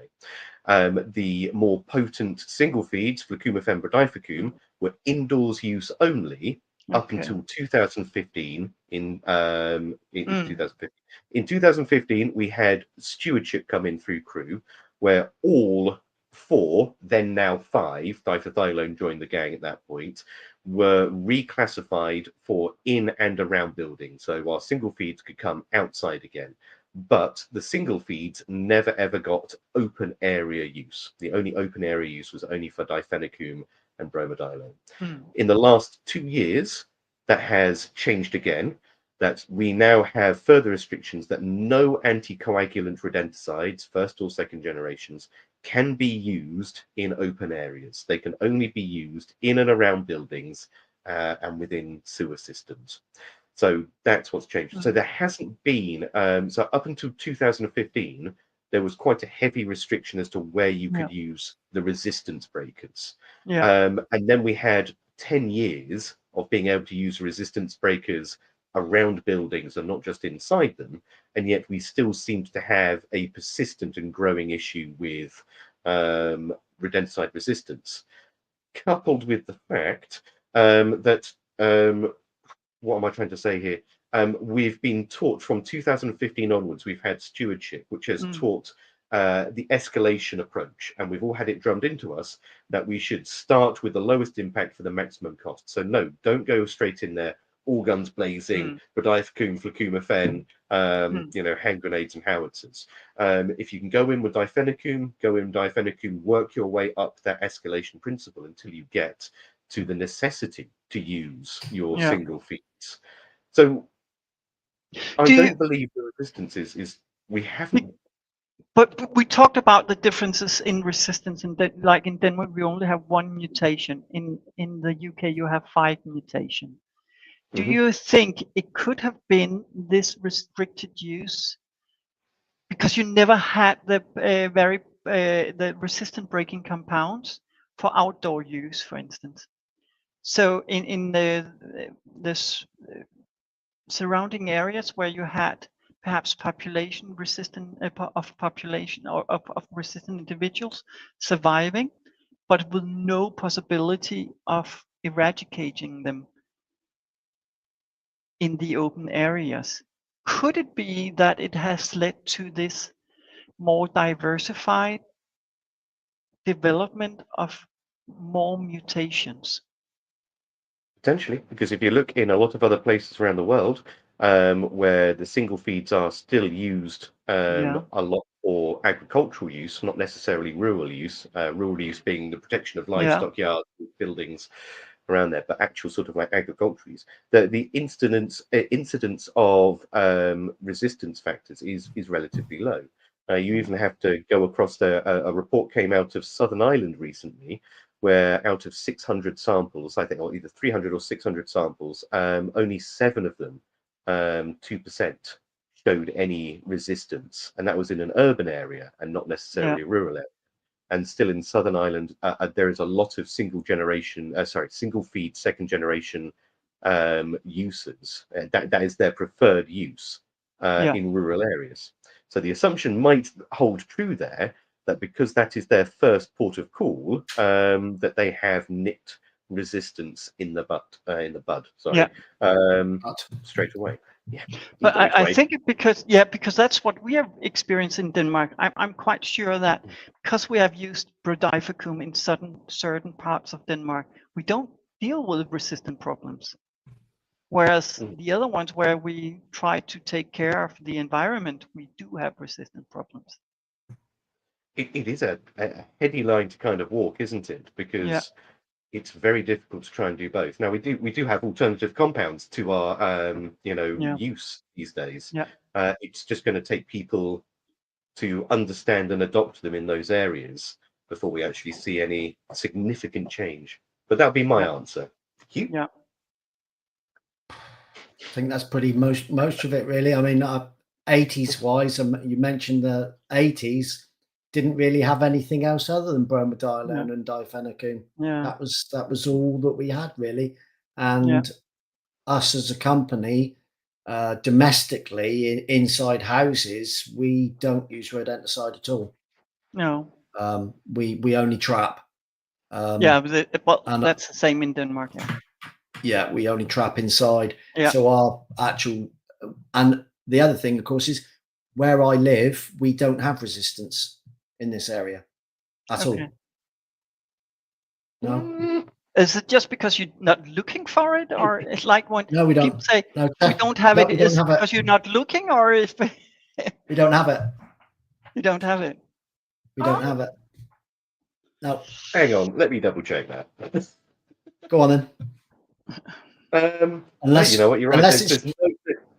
The more potent single feeds, flucumefem, brodifacoum, were indoors use only up okay. until 2015. In 2015, in 2015, we had stewardship come in through Crew, where all 4, then now 5, diphenhydramine joined the gang at that point, were reclassified for in and around buildings. So our single feeds could come outside again. But the single feeds never ever got open area use. The only open area use was only for diphenhydramine and bromadiolone. In the last 2 years, that has changed again. That we now have further restrictions that no anticoagulant rodenticides, first or second generations, can be used in open areas. They can only be used in and around buildings and within sewer systems. So that's what's changed. So there hasn't been, so up until 2015, there was quite a heavy restriction as to where you Yeah, could use the resistance breakers. yeah, And then we had 10 years of being able to use resistance breakers around buildings and not just inside them. And yet we still seemed to have a persistent and growing issue with rodenticide resistance, coupled with the fact that what am I trying to say here? We've been taught from 2015 onwards, we've had stewardship, which has taught the escalation approach. And we've all had it drummed into us that we should start with the lowest impact for the maximum cost. So no, don't go straight in there all guns blazing, Rodifacum, Flucumofen, hand grenades and howitzers. If you can go in with difenicum, work your way up that escalation principle until you get to the necessity to use your single feeds. So I don't believe the resistance is we haven't. But we talked about the differences in resistance, and like in Denmark, we only have 1 mutation. In the UK, you have 5 mutation. Do you think it could have been this restricted use because you never had the the resistant breaking compounds for outdoor use, for instance? So in the surrounding areas where you had perhaps population resistant population or of resistant individuals surviving, but with no possibility of eradicating them in the open areas. Could it be that it has led to this more diversified development of more mutations? Potentially, because if you look in a lot of other places around the world, where the single feeds are still used a lot for agricultural use, not necessarily rural use. Rural use being the protection of livestock yards, buildings around there, but actual sort of like agricultural use. The incidence of resistance factors is relatively low. You even have to go across a report came out of Southern Ireland recently, where out of 600 samples, I think, or either 300 or 600 samples, only 7 of them, 2%, showed any resistance, and that was in an urban area and not necessarily a rural area. And still in Southern Ireland, there is a lot of single feed second generation users. That is their preferred use in rural areas. So the assumption might hold true there, that because that is their first port of call, that they have nipped resistance in the bud. Straight away. Yeah. But I think because that's what we have experienced in Denmark. I'm quite sure that because we have used Brodifacoum in certain parts of Denmark, we don't deal with resistant problems. Whereas the other ones where we try to take care of the environment, we do have resistant problems. It is a heady line to kind of walk, isn't it? Because it's very difficult to try and do both. Now we do have alternative compounds to our use these days. It's just going to take people to understand and adopt them in those areas before we actually see any significant change. But that would be my answer. You? Yeah. I think that's pretty most of it, really. I mean, 80s wise, you mentioned the 80s didn't really have anything else other than bromadiolone and difenicum. That was all that we had, really. And us as a company, domestically in houses, we don't use rodenticide at all. No. We only trap. That's the same in Denmark. Yeah, we only trap inside. So our actual, and the other thing, of course, is where I live, we don't have resistance in this area at all. No. Is it just because you're not looking for it, or it's like when we don't. People say we don't have it? Is it because you're not looking, or if we don't have it? You don't have it. We don't have it. No. Hang on, let me double check that. Go on then. Unless you know what, you're right.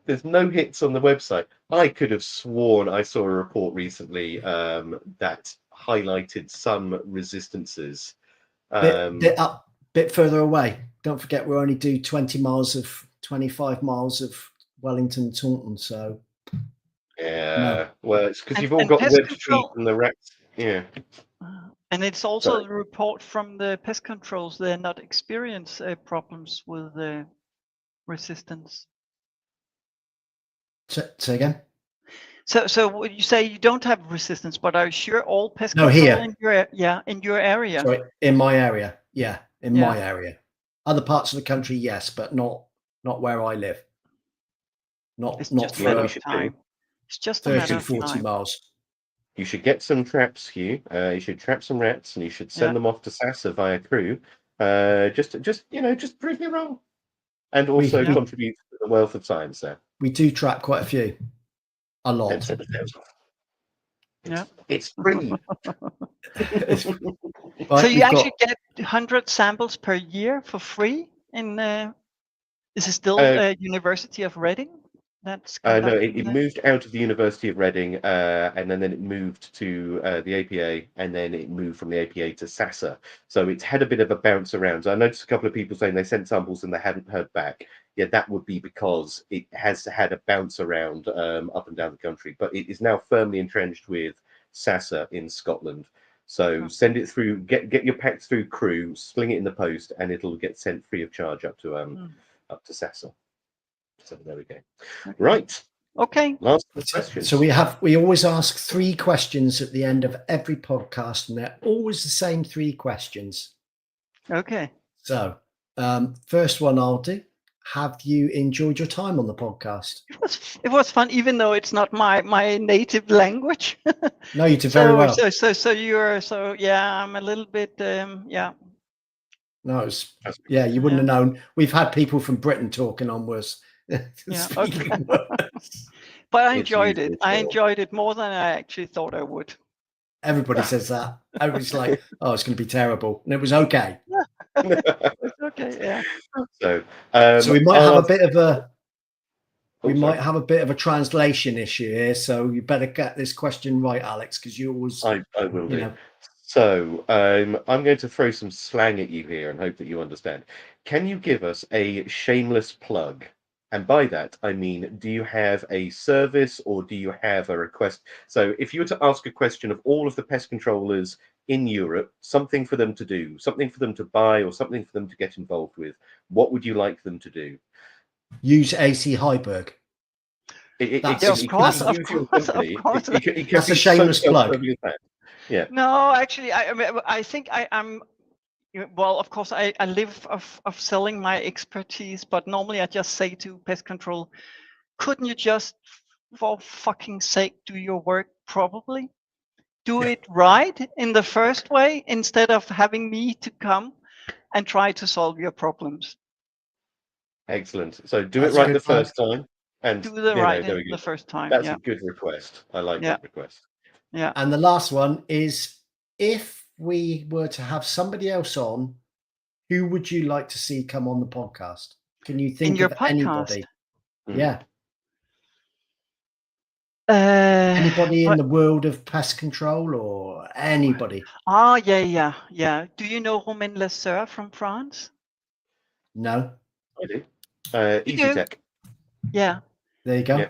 There's no hits on the website. I could have sworn I saw a report recently that highlighted some resistances. Bit further away. Don't forget, we only do 25 miles of Wellington, Taunton. So well, it's because you've all got web feet and the rats. Yeah. And it's also the report from the pest controls. They're not experience problems with the resistance. Say again. So you say you don't have resistance, but are you sure all pest control here in your area? Sorry, in my area, my area. Other parts of the country, yes, but not where I live. Not just a matter of time. It's just 30, 40 miles. You should get some traps, Hugh. You should trap some rats, and you should send them off to Sasa via crew. Just prove me wrong. and also We- contribute to the wealth of science there. We do track quite a few. A lot. Yeah. It's free. So you actually get 100 samples per year for free in is it still University of Reading? That's no, it moved out of the University of Reading, and then it moved to the APA, and then it moved from the APA to SASA. So it's had a bit of a bounce around. So I noticed a couple of people saying they sent samples and they hadn't heard back. Yeah, that would be because it has had a bounce around up and down the country, but it is now firmly entrenched with SASA in Scotland. So send it through, get your packs through Crew, sling it in the post, and it'll get sent free of charge up to SASA. So there we go. Okay. Right. Okay. Last question. So we always ask 3 questions at the end of every podcast, and they're always the same 3 questions. Okay. So first one I'll do. Have you enjoyed your time on the podcast? It was fun, even though it's not my native language. No, you did very well. So yeah, I'm a little bit yeah. No, it's you wouldn't have known. We've had people from Britain talking on worse. Yeah, okay. But I enjoyed it. I enjoyed it more than I actually thought I would. Everybody says that. Everybody's like, "Oh, it's going to be terrible," and it was okay. It's okay, yeah. So we might have a bit of a have a bit of a translation issue here. So you better get this question right, Alex, because you always. I will do. Know. So I'm going to throw some slang at you here and hope that you understand. Can you give us a shameless plug? And by that, I mean, do you have a service or do you have a request? So if you were to ask a question of all of the pest controllers in Europe, something for them to do, something for them to buy, or something for them to get involved with, what would you like them to do? Use AC Heiberg. Of course. That's a shameless plug. Yeah. No, actually, I think I'm. Well, of course, I live of selling my expertise, but normally I just say to pest control, couldn't you just, for fucking sake, do your work properly? Do it right in the first way instead of having me to come and try to solve your problems. Excellent. So do it right the first time. And do the right the first time. That's a good request. I like that request. Yeah. And the last one is, if we were to have somebody else on, who would you like to see come on the podcast? Can you think of anybody? Yeah. Anybody in the world of pest control or anybody? Yeah. Do you know Romain Lesseur from France? No. I do. Easy Tech. Yeah. There you go. Yeah.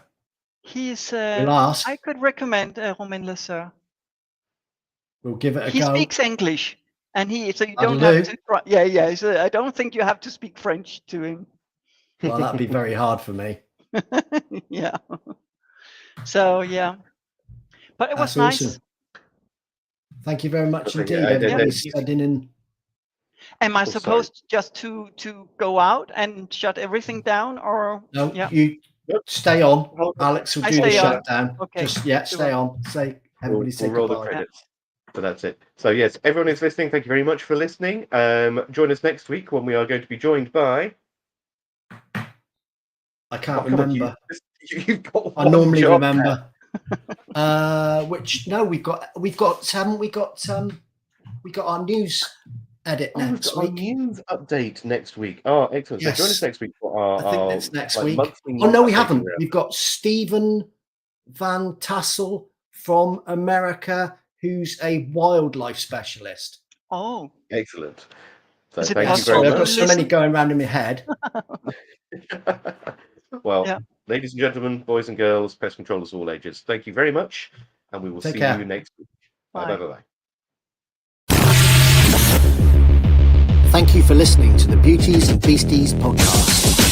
He's. We'll ask. I could recommend Romain Lesseur. We'll give it a go. He speaks English, and so you don't have to. Yeah. So I don't think you have to speak French to him. Well, that'd be very hard for me. Yeah. So yeah, but it was nice. Awesome. Thank you very much indeed. Am I supposed just to go out and shut everything down, or no? You stay on. Alex will do the shutdown. Okay. Stay on. Say everybody say roll goodbye. The credits. So that's it. So yes, everyone who's listening, thank you very much for listening. Join us next week when we are going to be joined by. I can't remember. You've got I normally remember. We've got haven't we got our news edit next week. Our news update next week. Oh, excellent. Yes. So join us next week for our. I think it's next week. Oh no, we haven't. We've got Stephen Van Tassel from America, who's a wildlife specialist. Oh, excellent. So thank you very much. I've got so many going around in my head. Well, ladies and gentlemen, boys and girls, pest controllers of all ages, thank you very much, and we will see you next week. Bye. Thank you for listening to the Beauties and Beasties podcast.